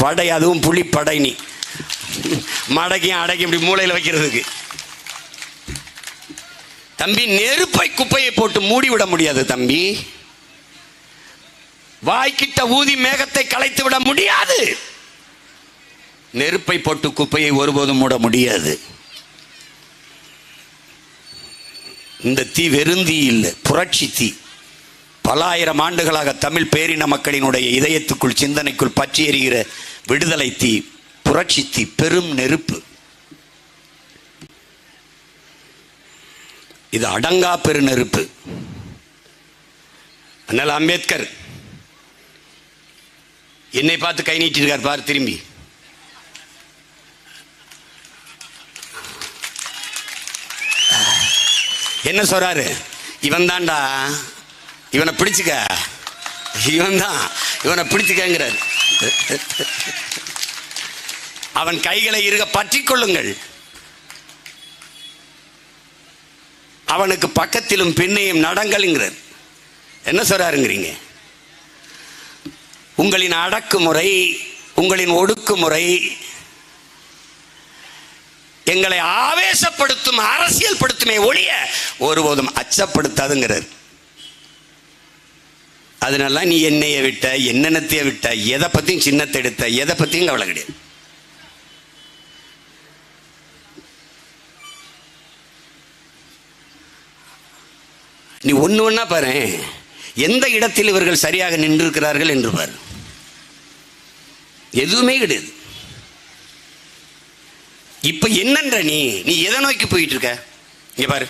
படை, அதுவும் புலி படை. நீ மடக்கியும் அடக்கி இப்படி மூளையில் வைக்கிறதுக்கு. தம்பி, நெருப்பை குப்பையை போட்டு மூடிவிட முடியாது தம்பி. வாய்க்கிட்ட ஊதி மேகத்தை கலைத்து விட முடியாது. நெருப்பை போட்டு குப்பையை ஒருபோதும் மூட முடியாது. இந்த தீ வெறுந்தீ இல்லை, புரட்சி தீ. பல ஆயிரம் ஆண்டுகளாக தமிழ் பேரின மக்களினுடைய இதயத்துக்குள், சிந்தனைக்குள் பற்றி எறிகிற விடுதலை தீ, புரட்சி தீ, பெரும் நெருப்பு. இது அடங்கா பெரு நெருப்பு. அதனால அம்பேத்கர் என்னை பார்த்து கை நீட்டிருக்கார் பார். திரும்பி என்ன சொல்றாரு? இவன் தான்டா, இவனை பிடிச்சுக்க, இவன் தான், இவனை பிடிச்சுக்கிறார். அவன் கைகளை இருக பற்றி கொள்ளுங்கள். அவனுக்கு பக்கத்திலும் பின்னையும் நடங்கள்ங்கிறார். என்ன சொல்றாருங்கிறீங்க? உங்களின் அடக்குமுறை, உங்களின் ஒடுக்குமுறை எங்களை ஆவேசப்படுத்தும், அரசியல் படுத்துமே ஒழிய ஒருபோதும் அச்சப்படுத்தாதுங்கிறார். அதனால நீ என்னைய விட்ட, என்னென்னத்தைய விட்ட, எதை பத்தியும் சின்னத்தை எடுத்த, எதை பத்தியும் கவலை கிடையாது. நீ ஒன்று ஒன்றா பாரு, எந்த இடத்தில் இவர்கள் சரியாக நின்றிருக்கிறார்கள் என்று பாரு. எதுவுமே கிடையாது. இப்ப என்னன்ற நீ எதை நோக்கி போயிட்டு இருக்க? இங்க பாரு,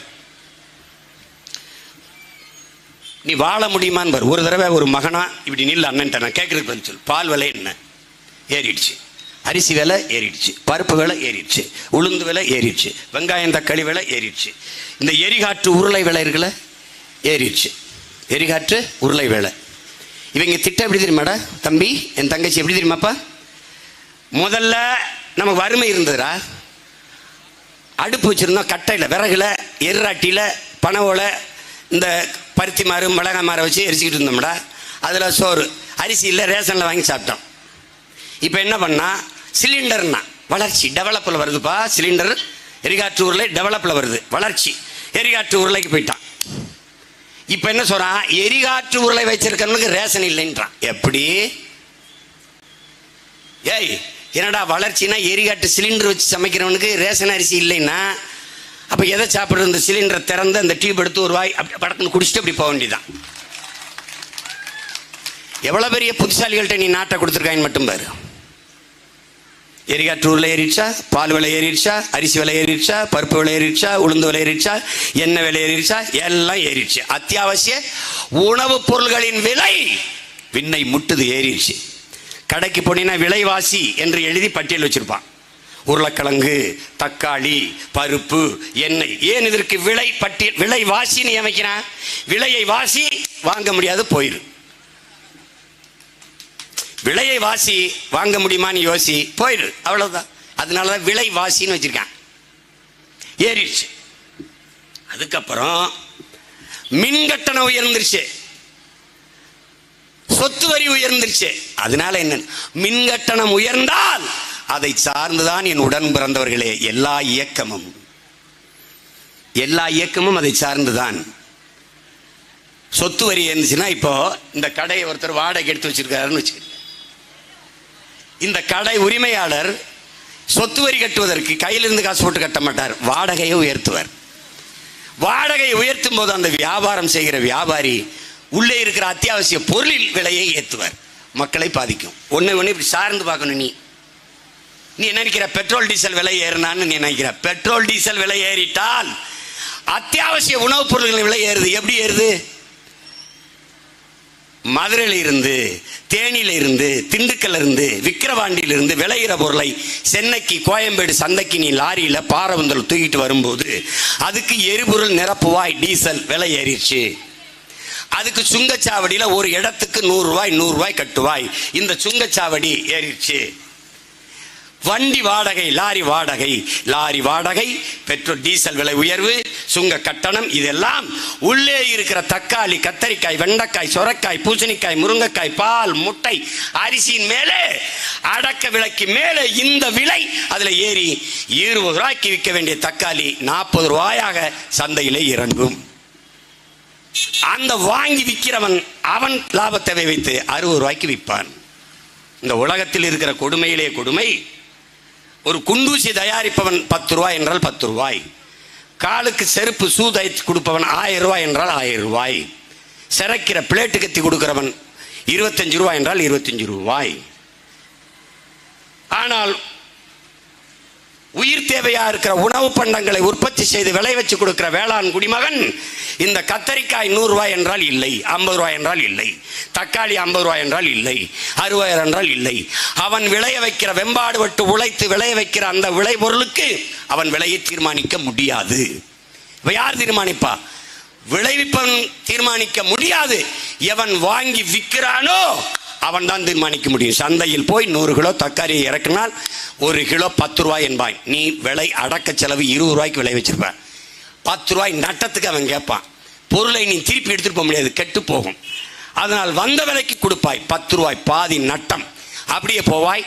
நீ வாழ முடியுமான்னு பாரு. ஒரு தடவை ஒரு மகனா இப்படி நில்ல அண்ணன்ட்ட, நான் கேட்கறதுக்கு பதில் சொல்லு. பால் விலை என்ன ஏறிடுச்சு, அரிசி விலை ஏறிடுச்சு, பருப்பு விலை ஏறிடுச்சு, உளுந்து விலை ஏறிடுச்சு, வெங்காயம் தக்காளி விலை ஏறிடுச்சு, இந்த எரிகாற்று உருளை விலை இருக்குல்ல ஏறிடுச்சு. எரிகாற்று உருளை வேலை. இவங்க திட்டம் எப்படி தெரியுமாடா தம்பி, என் தங்கச்சி, எப்படி தெரியுமாப்பா? முதல்ல நமக்கு வறுமை இருந்ததுடா. அடுப்பு வச்சுருந்தோம், கட்டையில், விறகுல, எர்ராட்டியில், பனவோல, இந்த பருத்தி மாறு, மிளகாய் மாறை வச்சு எரிச்சிக்கிட்டு இருந்தோம்டா. அதில் சோறு, அரிசி இல்லை, ரேஷனில் வாங்கி சாப்பிட்டோம். இப்போ என்ன பண்ணால் சிலிண்டர்னா வளர்ச்சி, டெவலப்பில் வருதுப்பா. சிலிண்டர் எரிகாற்று உருளை டெவலப்பில் வருது, வளர்ச்சி. எரிகாற்று உருளைக்கு போயிட்டான். இப்போ என்ன சொல்கிறான்? எரிகாற்று உருளை வச்சிருக்கிறவனுக்கு ரேஷன் இல்லைன்றான். எப்படி? ஏய், என்னடா வளர்ச்சினா எரிகாற்று சிலிண்டர் வச்சு சமைக்கிறவனுக்கு ரேஷன் அரிசி இல்லைன்னா அப்போ எதை சாப்பிட்றது? இந்த சிலிண்டரை திறந்து அந்த டியூப் எடுத்து ஒரு வாய் அப்படி படக்குன்னு குடிச்சிட்டு அப்படி போக வேண்டியதான். எவ்வளோ பெரிய புத்திசாலிகள்கிட்ட நீ நாட்டை கொடுத்துருக்காங்க மட்டும் பாரு. எரிகாற்று உருளை ஏறிடுச்சா, பால் விலை ஏறிடுச்சா, அரிசி விலை ஏறிடுச்சா, பருப்பு விலை ஏறிடுச்சா, உளுந்து விலை ஏறிடுச்சா, எண்ணெய் விலை ஏறிடுச்சா, எல்லாம் ஏறிடுச்சு. அத்தியாவசிய உணவுப் பொருள்களின் விலை விண்ணை முட்டுது, ஏறிடுச்சு. கடைக்கு போனீங்கன்னா விலைவாசி என்று எழுதி பட்டியல் வச்சிருப்பான். உருளைக்கிழங்கு, தக்காளி, பருப்பு, எண்ணெய். ஏன் இதற்கு விலை பட்டியல், விலைவாசின்னு அமைக்கிறான்? விலையை வாசி வாங்க முடியாது, போயிரு. விலையை வாசி வாங்க முடியுமான்னு யோசி, போயிரு, அவ்வளவுதான். அதனாலதான் விலை வாசின்னு வச்சிருக்கான். ஏறிடுச்சு. அதுக்கப்புறம் மின் கட்டணம் உயர்ந்துருச்சு, சொத்து வரி உயர்ந்துருச்சு. அதனால என்ன? மின் கட்டணம் உயர்ந்தால் அதை சார்ந்துதான் என் உடன் பிறந்தவர்களே எல்லா இயக்கமும் அதை சார்ந்துதான். சொத்து வரி இருந்துச்சுன்னா, இப்போ இந்த கடையை ஒருத்தர் வாடகை எடுத்து வச்சிருக்காருன்னு வச்சுக்க. இந்த கடை உரிமையாளர் சொத்து வரி கட்டுவதற்கு கையிலிருந்து காசு போட்டு கட்ட மாட்டார், வாடகையை உயர்த்துவார். வாடகையை உயர்த்தும் போது அந்த வியாபாரம் செய்கிற வியாபாரி உள்ளே இருக்கிற அத்தியாவசிய பொருளில் விலையை ஏற்றுவார். மக்களை பாதிக்கும். ஒன்று இப்படி சார்ந்து பார்க்கணும். நீ என்ன நினைக்கிற? பெட்ரோல் டீசல் விலை ஏறினான்னு நீ நினைக்கிற? பெட்ரோல் டீசல் விலை ஏறிட்டால் அத்தியாவசிய உணவுப் பொருள்களின் விலை ஏறுது. எப்படி ஏறுது? மதுரையில இருந்து, தேனியில இருந்து, திண்டுக்கல்ல இருந்து, விக்கிரவாண்டியில இருந்து விளையிற பொருளை சென்னைக்கு, கோயம்பேடு சந்தைக்கு நீ லாரியில பாரவந்தல் தூக்கிட்டு வரும்போது அதுக்கு எரிபொருள் நிரப்புவாய், டீசல் விலை ஏறிடுச்சு. அதுக்கு சுங்கச்சாவடியில ஒரு இடத்துக்கு 100 ரூபாய் கட்டுவாய். இந்த சுங்கச்சாவடி ஏறிடுச்சு. வண்டி வாடகை, லாரி வாடகை, பெட்ரோல் டீசல் விலை உயர்வு, சுங்க கட்டணம், இதெல்லாம் உள்ளே இருக்கிற தக்காளி, கத்தரிக்காய், வெண்டைக்காய், சொரக்காய், பூசணிக்காய், முருங்கைக்காய், பால், முட்டை, அரிசியின் மேலே, அடக்க விலைக்கு மேலே இந்த விலை அதில் ஏறி 20 ரூபாய்க்கு விற்க வேண்டிய தக்காளி 40 ரூபாயாக சந்தையிலே இறங்கும். அந்த வாங்கி விற்கிறவன் அவன் லாபத்தை வைத்து 60 ரூபாய்க்கு விற்பான். இந்த உலகத்தில் இருக்கிற கொடுமையிலே கொடுமை, ஒரு குண்டூசி தயாரிப்பவன் 10 ரூபாய் என்றால் 10 ரூபாய், காலுக்கு செருப்பு ஷூ தைத்து கொடுப்பவன் 1000 ரூபாய் என்றால் 1000 ரூபாய், சிறைக்கிற பிளேட்டு கத்தி கொடுக்கிறவன் 25 ரூபாய் என்றால் 25 ரூபாய். ஆனால் உயிர் தேவையா இருக்கிற உணவு பண்டங்களை உற்பத்தி செய்து விளை வச்சு கொடுக்கிற வேளாண் குடிமகன் இந்த கத்தரிக்காய் 100 ரூபாய் என்றால் இல்லை, 50 ரூபாய் என்றால் இல்லை, தக்காளி 50 ரூபாய் என்றால் இல்லை, 60 என்றால் இல்லை. அவன் விளைய வைக்கிற, வெம்பாடு விட்டு உழைத்து விளைய வைக்கிற அந்த விளை பொருளுக்கு அவன் விலையை தீர்மானிக்க முடியாது. இப்ப யார் தீர்மானிப்பா? விளைவிப்பவன் தீர்மானிக்க முடியாது. எவன் வாங்கி விற்கிறானோ அவன் தான் தீர்மானிக்க முடியும். சந்தையில் போய் 100 கிலோ தக்காளியை இறக்கினால் 1 கிலோ 10 ரூபாய் என்பான். நீ விலை அடக்க செலவு 20 ரூபாய்க்கு விளை வச்சிருப்ப, 10 ரூபாய் நட்டத்துக்கு அவன் கேட்பான். பொருளை நீ திருப்பி எடுத்துட்டு போக முடியாது, கெட்டு போகும். அதனால் வந்த விலைக்கு கொடுப்பாய், 10 ரூபாய் பாதி நட்டம். அப்படியே போவாய்,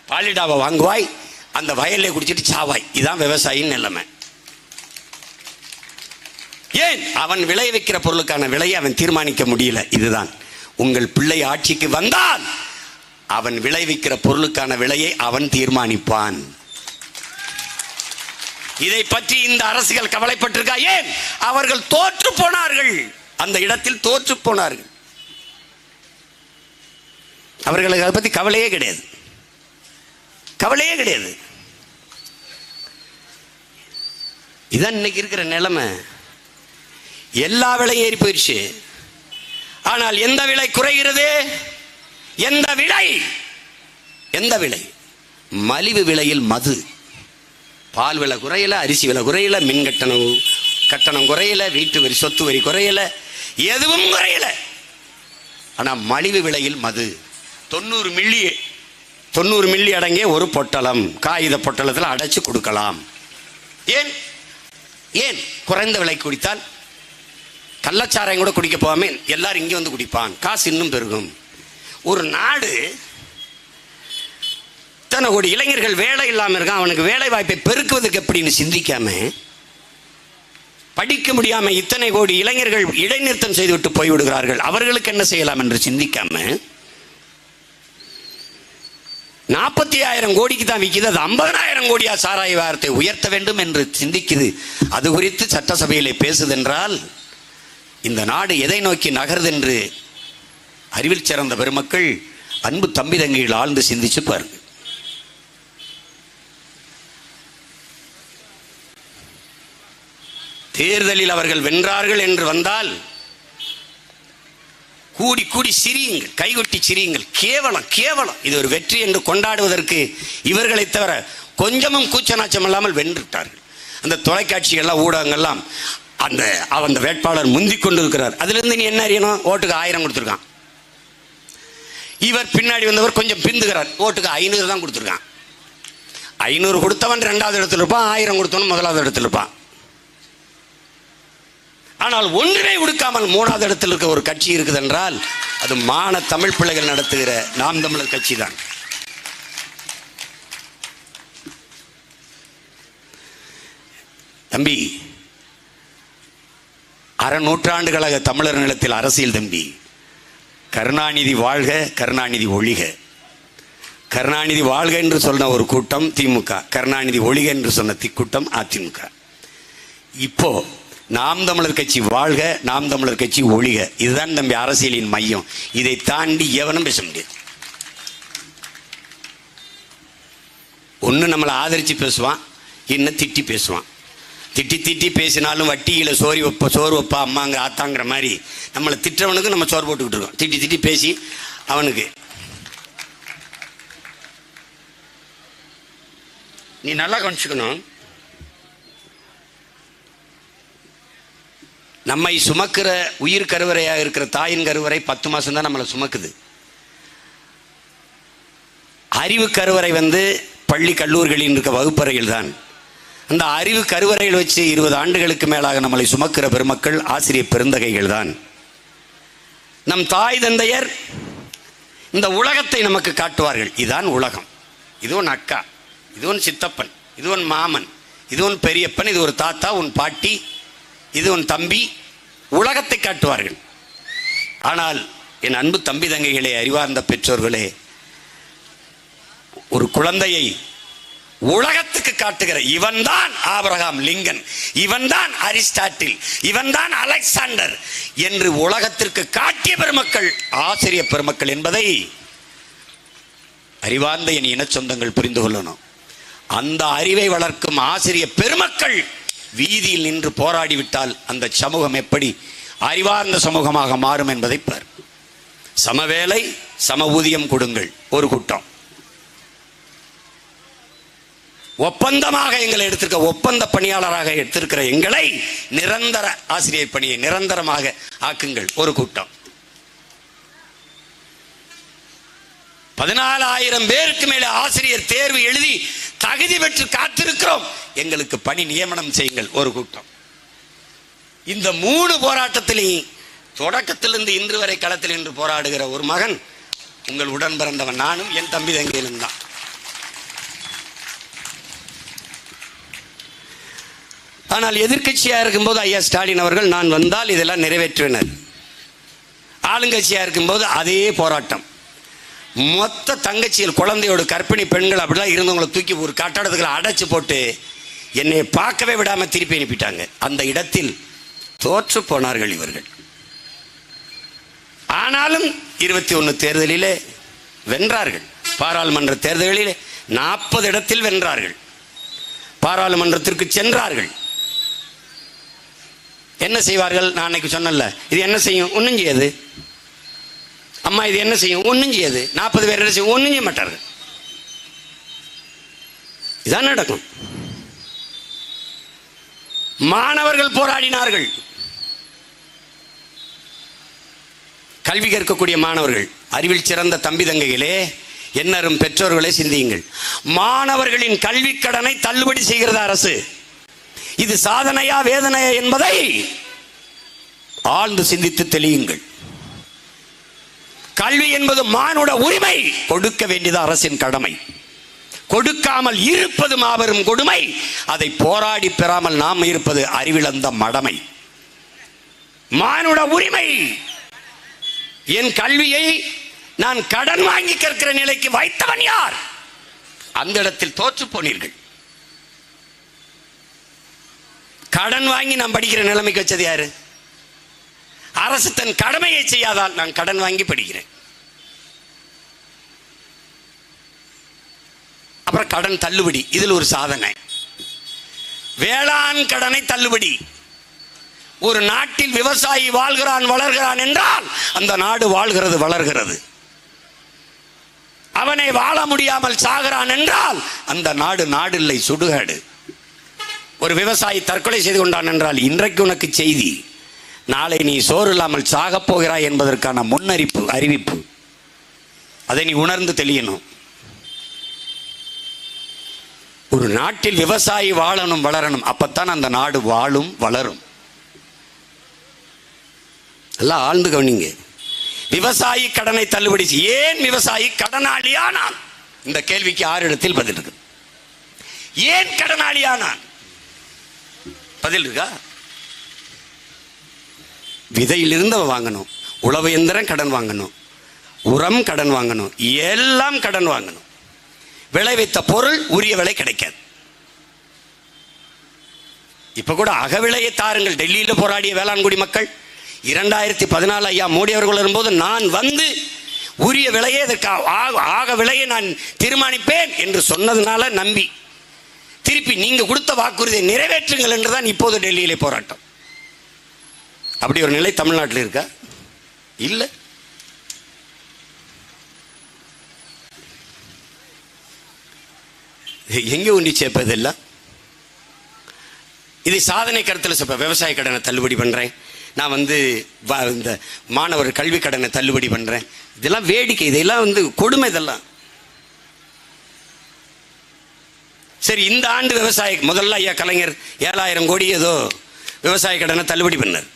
பாலிடாவை வாங்குவாய், அந்த வயல்ல குடிச்சிட்டு சாவாய். இதுதான் விவசாயியின் நிலைமை. ஏன்? அவன் விளை வைக்கிற பொருளுக்கான விலையை அவன் தீர்மானிக்க முடியல. இதுதான் உங்கள் பிள்ளை ஆட்சிக்கு வந்தால் அவன் விளைவிக்கிற பொருளுக்கான விலையை அவன் தீர்மானிப்பான். இதை பற்றி இந்த அரசுகள் கவலைப்பட்டிருக்கா? ஏன்? அவர்கள் தோற்று போனார்கள், அந்த இடத்தில் தோற்று போனார்கள். அவர்களுக்கு அதை பற்றி கவலையே கிடையாது, கவலையே கிடையாது. இதான் இன்னைக்கு இருக்கிற நிலைமை. எல்லா விலையும் ஏறி போயிடுச்சு. ஆனால் எந்த விலை குறைகிறது? எந்த விலை? எந்த விலை? மலிவு விலையில் மது. பால் விலை குறையல, அரிசி விலை குறையல, மின் கட்டணம் குறையல, வீட்டு வரி சொத்து வரி குறையல, எதுவும் குறையல. ஆனால் மலிவு விலையில் மது 90 மில்லி அடங்கிய ஒரு பொட்டலம், காகித பொட்டலத்தில் அடைச்சு கொடுக்கலாம். ஏன்? ஏன் குறைந்த விலை குடித்தால் கள்ளச்சாராயம் கூட குடிக்க போகாம எல்லாரும் இங்கே வந்து குடிப்பான், காசு இன்னும் பெருகும். ஒரு நாடு இத்தனை கோடி இளைஞர்கள் வேலை இல்லாமல் இருக்கான், அவனுக்கு வேலை வாய்ப்பை பெருக்குவதற்கு எப்படின்னு சிந்திக்காம, படிக்க முடியாம இத்தனை கோடி இளைஞர்கள் இடைநிறுத்தம் செய்துவிட்டு போய்விடுகிறார்கள், அவர்களுக்கு என்ன செய்யலாம் என்று சிந்திக்காம 40,000 கோடிக்கு தான் விற்கிது, அது 50,000 கோடியா சாராய வியாபாரத்தை உயர்த்த வேண்டும் என்று சிந்திக்குது. அது குறித்து சட்டசபையிலே பேசுதென்றால் இந்த நாடு எதை நோக்கி நகருது என்று அறிவில் சிறந்த பெருமக்கள், அன்பு தம்பி தங்கிகள் ஆழ்ந்து சிந்திச்சு பாருங்க. தேர்தலில் அவர்கள் வென்றார்கள் என்று வந்தால் கூடி கூடி சிரியுங்கள், கைகொட்டி சிரியுங்கள். கேவலம், கேவலம். இது ஒரு வெற்றி என்று கொண்டாடுவதற்கு இவர்களை தவிர கொஞ்சமும் கூச்சநாச்சம் இல்லாமல் வென்றுட்டார்கள். அந்த தொலைக்காட்சிகள்லாம் ஊடகங்கள்லாம் அந்த வேட்பாளர் முந்திக் கொண்டு இருக்கிறார், அதிலிருந்து நீ என்ன அறியணும்? ஓட்டுக்கு 1000 கொடுத்துருக்கான். இவர் பின்னாடி வந்தவர் கொஞ்சம் பிந்துகிறார், ஓட்டுக்கு 500 தான் கொடுத்துருக்கான். 500 கொடுத்தவன் 2வது இடத்துல இருப்பான், 1000 கொடுத்தவன் 1வது இடத்துல இருப்பான். ஆனால் ஒன்றினை கொடுக்காமல் 3வது இடத்தில் இருக்க ஒரு கட்சி இருக்குது என்றால் அது மான தமிழ் பிள்ளைகள் நடத்துகிற நாம் தமிழர் கட்சி தான். தம்பி, 1/2 நூற்றாண்டுகளாக தமிழர் நிலத்தில் அரசியல் தம்பி. கருணாநிதி வாழ்க, கருணாநிதி ஒழிக. கருணாநிதி வாழ்க என்று சொன்ன ஒரு கூட்டம் திமுக, கருணாநிதி ஒழிக என்று சொன்ன கூட்டம் அதிமுக. இப்போ நாம் தமிழர் கட்சி வாழ்க, நாம் தமிழர் கட்சி ஒழிக. இதுதான் தம்பி அரசியலின் மையம். இதை தாண்டி எவனும் பேச முடியாது. ஒன்று நம்மளை ஆதரித்து பேசுவான், இன்னும் திட்டி பேசுவான். திட்டி பேசினாலும் வட்டியில் சோறு வைப்பா அம்மாங்க ஆத்தாங்கிற மாதிரி நம்மளை திட்டுறவனுக்கு நம்ம சோறு போட்டுக்கிட்டு இருக்கோம். திட்டி பேசி அவனுக்கு நீ நல்லா கவனிச்சுக்கணும். நம்மை சுமக்கிற உயிர் கருவறையாக இருக்கிற தாயின் கருவறை 10 மாதம் தான் நம்மளை சுமக்குது. அறிவு கருவறை பள்ளி கல்லூரிகளில் இருக்க வகுப்பறையில் தான். அந்த அறிவு கருவறையில் வச்சு 20 ஆண்டுகளுக்கு மேலாக நம்மளை சுமக்கிற பெருமக்கள் ஆசிரியர் பெருந்தகைகள் தான். நம் தாய் தந்தையர் இந்த உலகத்தை நமக்கு காட்டுவார்கள். இதுதான் உலகம், இது உன் அக்கா, இது உன் சித்தப்பன், இது உன் மாமன், இது உன் பெரியப்பன், இது ஒரு தாத்தா, உன் பாட்டி, இது உன் தம்பி. உலகத்தை காட்டுவார்கள். ஆனால் என் அன்பு தம்பி தங்கைகளே, அறிவார்ந்த பெற்றோர்களே, ஒரு குழந்தையை உலகத்துக்கு காட்டுகிற இவன் தான் ஆபிரகாம் லிங்கன், இவன் தான் அரிஸ்டாட்டில், இவன் தான் அலெக்சாண்டர் என்று உலகத்திற்கு காட்டிய பெருமக்கள் ஆசிரியர் பெருமக்கள் என்பதை அறிவார்ந்த என் இன சொந்தங்கள் புரிந்து கொள்ளணும். அந்த அறிவை வளர்க்கும் ஆசிரியர் பெருமக்கள் வீதியில் நின்று போராடிவிட்டால் அந்த சமூகம் எப்படி அறிவார்ந்த சமூகமாக மாறும் என்பதை பார். சமவேளை சம ஊதியம் கொடுங்கள் ஒரு கூட்டம், ஒப்பந்தமாக எங்களை எடுத்திருக்க ஒப்பந்த பணியாளராக எடுத்திருக்கிற எங்களை நிரந்தர ஆசிரியர் பணியை நிரந்தரமாக ஆக்குங்கள் ஒரு கூட்டம். 14,000 பேருக்கு மேலே ஆசிரியர் தேர்வு எழுதி தகுதி பெற்று காத்திருக்கிறோம், எங்களுக்கு பணி நியமனம் செய்யுங்கள் ஒரு கூட்டம். இந்த 3 போராட்டத்திலையும் தொடக்கத்திலிருந்து இன்று வரை களத்தில் நின்று போராடுகிற ஒரு மகன் உங்கள் உடன் பிறந்தவன் நானும் என் தம்பி தங்கையிலும் தான். ஆனால் எதிர்கட்சியாக இருக்கும்போது ஐயா ஸ்டாலின் அவர்கள் நான் வந்தால் இதெல்லாம் நிறைவேற்றுவினர். ஆளுங்கட்சியாக இருக்கும்போது அதே போராட்டம். மொத்த தங்கச்சியில் குழந்தையோட கர்ப்பிணி பெண்கள் அப்படிலாம் இருந்தவங்களை தூக்கி ஒரு கட்டடத்துக்குள்ள அடைச்சு போட்டு என்னை பார்க்கவே விடாமல் திருப்பி அனுப்பிட்டாங்க. அந்த இடத்தில் தோற்று போனார்கள் இவர்கள். ஆனாலும் 21 தேர்தலிலே வென்றார்கள். பாராளுமன்ற தேர்தலிலே 40 இடத்தில் வென்றார்கள். பாராளுமன்றத்திற்கு சென்றார்கள். என்ன செய்வார்கள்? நான் அன்னைக்கு சொன்னல, இது என்ன செய்யும்? ஒன்றும் செய்யாது. அம்மா இது என்ன செய்யும்? ஒன்றும் செய்யாது. 40 பேர் என்ன செய்யும்? ஒன்றும் செய்ய மாட்டார்கள். இதான் நடக்கும். மாணவர்கள் போராடினார்கள். கல்வி கற்கக்கூடிய மாணவர்கள், அறிவில் சிறந்த தம்பி தங்கைகளே, என்னரும் பெற்றோர்களே சிந்தியுங்கள். மாணவர்களின் கல்வி கடனை தள்ளுபடி செய்கிறது அரசு. இது சாதனையா வேதனையா என்பதை ஆழ்ந்து சிந்தித்து தெளியுங்கள். கல்வி என்பது மானுட உரிமை, கொடுக்க வேண்டியது அரசின் கடமை. கொடுக்காமல் இருப்பது மாபெரும் கொடுமை. அதை போராடி பெறாமல் நாம் இருப்பது அறிவிழந்த மடமை. மானுட உரிமை. என் கல்வியை நான் கடன் வாங்கி கற்கிற நிலைக்கு வைத்தவன் யார்? அந்த இடத்தில் தோற்று போனீர்கள். கடன் வாங்கி நான் படிக்கிற நிலைமைக்கு வச்சது யாரு? அரசு தன் கடமையை செய்யாதால் நான் கடன் வாங்கி படிக்கிறேன். அப்புறம் கடன் தள்ளுபடி, இதில் ஒரு சாதனை. வேளாண் கடனை தள்ளுபடி. ஒரு நாட்டில் விவசாயி வாழ்கிறான் வளர்கிறான் என்றால் அந்த நாடு வாழ்கிறது வளர்கிறது. அவனை வாழ முடியாமல் சாகிறான் என்றால் அந்த நாடு நாடு இல்லை, சுடுகாடு. ஒரு விவசாயி தற்கொலை செய்து கொண்டான் என்றால் இன்றைக்கு உனக்கு செய்தி, நாளை நீ சோறு இல்லாமல் சாகப் போகிறாய் என்பதற்கான முன்னறிப்பு அறிவிப்பு. அதை நீ உணர்ந்து தெளியணும். ஒரு நாட்டில் விவசாயி வாழணும் வளரணும், அப்பத்தான் அந்த நாடு வாழும் வளரும். எல்லாம் ஆழ்ந்து கவனிங்க. விவசாயி கடனை தள்ளுபடி. ஏன் விவசாயி கடனாளியானான்? இந்த கேள்விக்கு 6 இடத்தில் பதில் இருக்கு. ஏன் கடனாளியானான்? பதில் இருக்கா? விதையிலிருந்து வாங்கணும், உழவு எந்திரம் கடன் வாங்கணும், உரம் கடன் வாங்கணும், எல்லாம் கடன் வாங்கணும். விளைவித்த பொருள் உரிய விலை கிடைக்காது. இப்ப கூட அகவிலையை தாருங்கள். டெல்லியில் போராடிய வேளாண்குடி மக்கள் 2014 ஐயா மோடி அவர்கள் வரும்போது நான் வந்து உரிய விலையை ஆக விலையை நான் தீர்மானிப்பேன் என்று சொன்னதுனால நம்பி திருப்பி நீங்க கொடுத்த வாக்குறுதியை நிறைவேற்றுங்கள் என்றுதான் இப்போது டெல்லியிலே போராட்டம். அப்படி ஒரு நிலை தமிழ்நாட்டில் இருக்கா? இல்லை. எங்கே உண்டி சேர்ப்பதெல்லாம் இதை சாதனை கருத்தில் சொல்ல. விவசாய கடனை தள்ளுபடி பண்றேன், நான் வந்து இந்த மாணவர் கல்வி கடனை தள்ளுபடி பண்றேன். இதெல்லாம் வேடிக்கை, இதெல்லாம் வந்து கொடுமை. இதெல்லாம் சரி, இந்த ஆண்டு விவசாய முதல்ல ஐயா கலைஞர் 7000 கோடி ஏதோ விவசாய கடனை தள்ளுபடி பண்ணார்.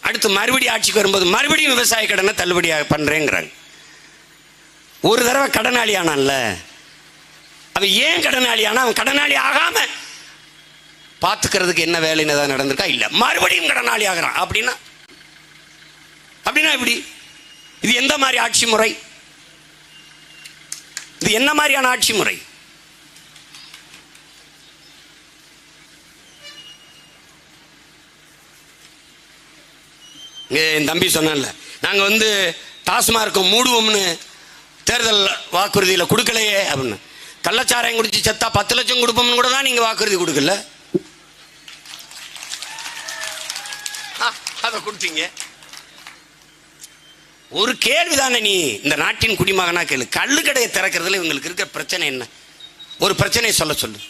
அடுத்து மறுபடியும் ஆட்சிக்கு வரும்போது மறுபடியும் விவசாய கடனை தள்ளுபடி பண்றேங்கிறாங்க. ஒரு தடவை கடனாளி ஆனான்ல, அவன் ஏன் கடனாளி ஆனா? அவன் கடனாளி ஆகாம பார்த்துக்கிறதுக்கு என்ன வேலைன்னு ஏதாவது நடந்திருக்கா? இல்லை, மறுபடியும் கடனாளி ஆகிறான். அப்படின்னா இப்படி இது எந்த மாதிரி ஆட்சி முறை? இது என்ன மாதிரியான ஆட்சி முறை? என் தம்பி சொன்னான்ல, நாங்கள் டாஸ்மார்க்கை மூடுவோம்னு தேர்தல் வாக்குறுதியில் கொடுக்கலையே அப்படின்னு. கள்ளச்சாராயம் குடிச்சு செத்தா 10 லட்சம் கொடுப்போம்னு கூட தான் நீங்கள் வாக்குறுதி கொடுக்கல, அதை கொடுத்தீங்க. ஒரு கேள்விதானே நீ இந்த நாட்டின் குடிமகனா கேளு. கள்ளுக்கடையை திறக்கிறதுல இவங்களுக்கு இருக்க பிரச்சனை என்ன? ஒரு பிரச்சனையை சொல்ல சொல்லு,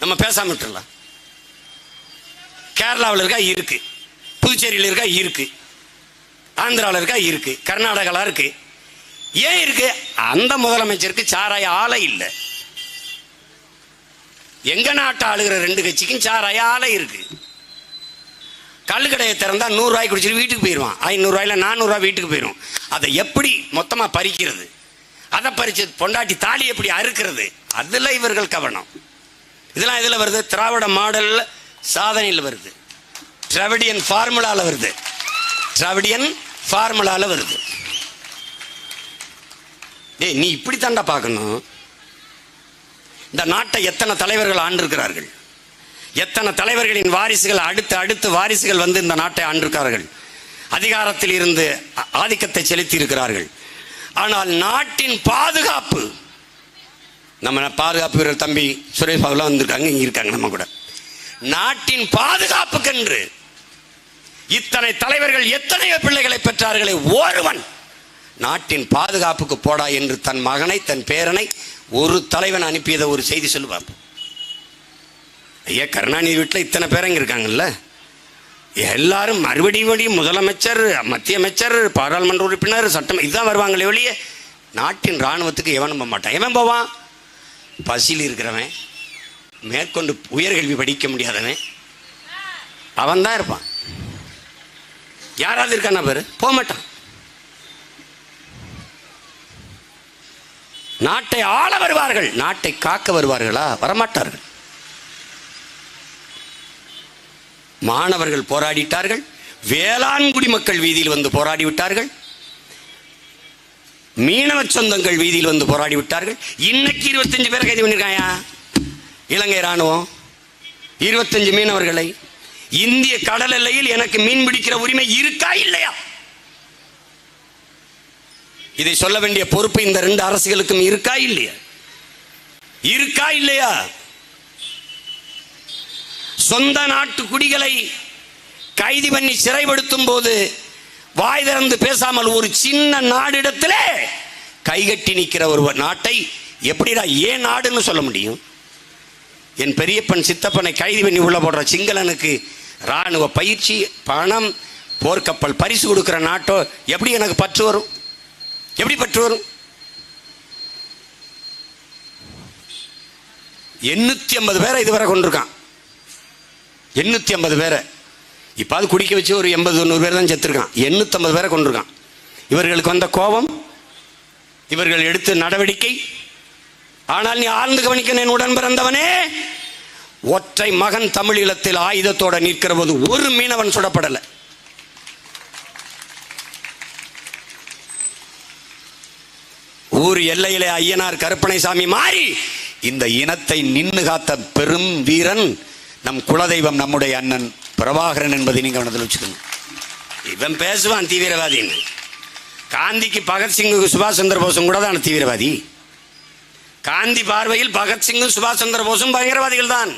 நம்ம பேசாம விட்டுறலாம். கேரளாவில் இருக்கா? இருக்கு. புதுச்சேரியில் இருக்கா? இருக்கு. ஆந்திராவில் இருக்கா? இருக்கு. கர்நாடகாவில் இருக்கு. ஏன் இருக்கு? அந்த முதலமைச்சருக்கு சாராய ஆலை இல்லை. எங்க நாட்டை ஆளுகிற 2 கட்சிக்கும் சாராய ஆலை இருக்கு. கள்ளுக்கடையை திறந்தா 100 ரூபாய்க்கு குடிச்சிட்டு வீட்டுக்கு போயிடுவான். 500 ரூபாயில 400 ரூபாய் வீட்டுக்கு போயிடும். அதை எப்படி மொத்தமா பறிக்கிறது, அதை பறிச்சு பொண்டாட்டி தாலி எப்படி அறுக்கிறது, அதுல இவர்கள் கவனம். இதெல்லாம் இதுல வருது, திராவிட மாடல் சாதனையில் வருது, டிராவிடியன் ஃபார்முலால வருது, டிராவிடியன் ஃபார்முலால வருது. டேய், நீ இப்படி தாண்டா பார்க்கணும். இந்த நாட்டை எத்தனை தலைவர்கள் ஆண்டிருக்கிறார்கள், எத்தனை தலைவர்களின் வாரிசுகள் அடுத்து வாரிசுகள் இந்த நாட்டை ஆண்டிருக்கிறார்கள், அதிகாரத்தில் இருந்து ஆதிக்கத்தை செலுத்தி இருக்கிறார்கள். ஆனால் நாட்டின் பாதுகாப்பு, நம்ம பாதுகாப்பு வீரர் தம்பி சுரேஷ் பாபுலாம் வந்திருக்காங்க, இங்க இருக்காங்க நம்ம கூட. நாட்டின் பாதுகாப்புக்கென்று இத்தனை தலைவர்கள் எத்தனையோ பிள்ளைகளை பெற்றார்களே, ஒருவன் நாட்டின் பாதுகாப்புக்கு போடா என்று தன் மகனை தன் பேரனை ஒரு தலைவன் அனுப்பியதை ஒரு செய்தி சொல்லு பார்ப்போம். ஐயா கருணாநிதி வீட்டில் இத்தனை பேரங்க இருக்காங்கல்ல, எல்லாரும் மறுபடியும் முதலமைச்சர், மத்திய அமைச்சர், பாராளுமன்ற உறுப்பினர், சட்டம் இதுதான் வருவாங்களே ஒழிய நாட்டின் இராணுவத்துக்கு எவனும் போக மாட்டான். எவன் போவான்? பசியில் இருக்கிறவன், மேற்கொண்டு உயர்கல்வி படிக்க முடியாதவன், அவன் தான் இருப்பான். யாராவது இருக்கானா பேரு? போக மாட்டான். நாட்டை ஆள வருவார்கள், நாட்டை காக்க வருவார்களா? வரமாட்டார்கள். மாணவர்கள் போராடிட்டார்கள், வேளாண் குடிமக்கள் வீதியில் போராடிவிட்டார்கள், மீனவ சொந்தங்கள் வீதியில் போராடிவிட்டார்கள். இன்னைக்கு 25 பேரை கைது பண்ணியிருக்காயா இலங்கை ராணுவம். 25 மீனவர்களை. இந்திய கடல் எல்லையில் எனக்கு மீன் பிடிக்கிற உரிமை இருக்கா இல்லையா? இதை சொல்ல வேண்டிய பொறுப்பு இந்த 2 அரசுகளுக்கும் இருக்கா இல்லையா? இருக்கா இல்லையா? சொந்த நாட்டு குடிகளை கைது பண்ணி சிறைப்படுத்தும் போது வாய் திறந்து பேசாமல் ஒரு சின்ன நாடிடத்திலே கைகட்டி நிற்கிற ஒரு நாட்டை எப்படிடா ஏன் நாடுன்னு சொல்ல முடியும்? என் பெரியப்பன் சித்தப்பனை கைது பண்ணி உள்ள போடுற சிங்களனுக்கு இராணுவ பயிற்சி, பணம், போர்க்கப்பல் பரிசு கொடுக்கிற நாட்டோ எப்படி எனக்கு பற்று வரும்? எப்படி பற்று வரும்? 850 பேரை இதுவரை கொண்டிருக்கான். 850 பேரை. இப்போ அது குடிக்க வச்சு ஒரு 80-90 பேர் தான் செத்துருக்கான். 850 பேரை கொண்டிருக்கான். இவர்களுக்கு வந்த கோபம், இவர்கள் எடுத்த நடவடிக்கை. ஆனால் நீ ஆழ்ந்து கவனிக்க, என் உடன் பிறந்தவனே, ஒற்றை மகன் தமிழீழத்தில் ஆயுதத்தோட நிற்கிற போது ஒரு மீனவன் சுடப்படலை. ஊர் எல்லையிலே ஐயனார் கருப்பணைசாமி மாறி இந்த இனத்தை நின்று காத்த பெரும் வீரன் நம் குலதெய்வம், நம்முடைய அண்ணன் பிரபாகரன் என்பதை நீங்க கவனத்தில் வச்சுக்கணும். இவன் பேசுவான் தீவிரவாதின்னு. காந்திக்கு பகத்சிங், சுபாஷ் சந்திர போஸும் கூட தான் தீவிரவாதி. காந்தி பார்வையில் பகத்சிங்கும் சுபாஷ் சந்திர போஸும் பயங்கரவாதிகள் தான்.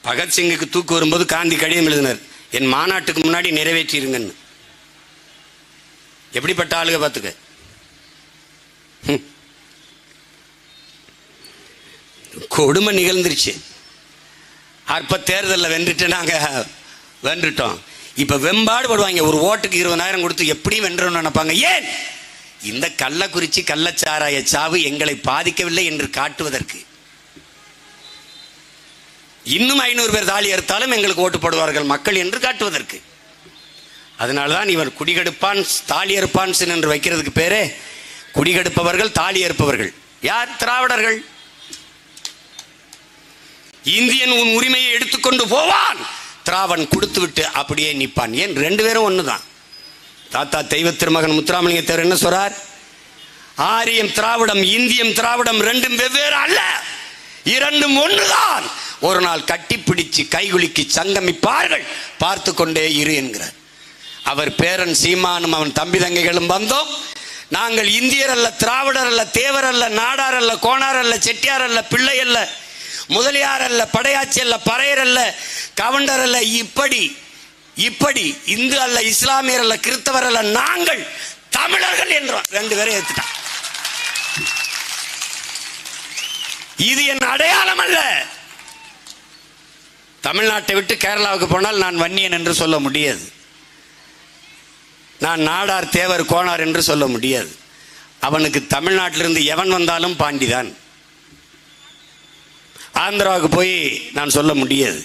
பகத்சிங்குக்கு தூக்கு வரும்போது காந்தி கடிதம் எழுதினார், என் மாநாட்டுக்கு முன்னாடி நிறைவேற்றிருங்கன்னு. எப்படிப்பட்ட ஆளுக பார்த்துக்க. கொடுமை நிகழ்ந்துருச்சு. அப்ப தேர்தலில் வென்றுட்டு நாங்க வென்றுட்டோம். இப்ப வெம்பாடு படுவாங்க. ஒரு ஓட்டுக்கு 20,000 கொடுத்து எப்படி வென்றோம்னு நினைப்பாங்க. ஏன்? இந்த கள்ளக்குறிச்சி கள்ளச்சாராய சாவு எங்களை பாதிக்கவில்லை என்று காட்டுவதற்கு. இன்னும் 500 பேர் தாலி அறுத்தாலும் எங்களுக்கு ஓட்டு போடுவார்கள் மக்கள் என்று காட்டுவதற்கு. அதனால்தான் இவர் குடிகெடுப்பான் தாலி அறுப்பான் என்று வைக்கிறதுக்கு பேரே குடிகெடுப்பவர்கள் தாலி அறுப்பவர்கள். யார்? திராவிடர்கள். இந்தியன் உன் உரிமையை எடுத்துக்கொண்டு போவான், திராவன் கொடுத்து விட்டு அப்படியே நிற்பான். ஏன்? 2 பேரும் ஒண்ணுதான். தாத்தா தெய்வ திருமகன் முத்துராமலிங்க தேவர் என்ன சொல்றார்? ஆரியம் திராவிடம் இந்தியம் திராவிடம் 2ம் வெவ்வேறு அல்ல, 2ம் ஒண்ணுதான். ஒரு நாள் கட்டிப்பிடிச்சு கைகுலுக்கி சங்கமிப்பார்கள், பார்த்து கொண்டே இரு என்கிறார். அவர் பேரன் சீமானும் அவன் தம்பி தங்கைகளும் வந்தோம். நாங்கள் இந்தியர் அல்ல, திராவிடர் அல்ல, தேவர் அல்ல, நாடார் அல்ல, கோணார் அல்ல, செட்டியார் அல்ல, பிள்ளை அல்ல, முதலியார் அல்ல, படையாச்சி அல்ல, பறையர் அல்ல, கவுண்டர் அல்ல, இப்படி இந்து அல்ல, இஸ்லாமியர் அல்ல, கிறிஸ்தவர் அல்ல, நாங்கள் தமிழர்கள் என்றோம். 2 பேரை ஏத்துட்டான். இது என் அடையாளம் அல்ல. தமிழ்நாட்டை விட்டு கேரளாவுக்கு போனால் நான் வன்னியன் என்று சொல்ல முடியாது, நான் நாடார் தேவர் கோணார் என்று சொல்ல முடியாது. அவனுக்கு தமிழ்நாட்டிலிருந்து எவன் வந்தாலும் பாண்டிதான். ஆந்திராவுக்கு போய் நான் சொல்ல முடியாது.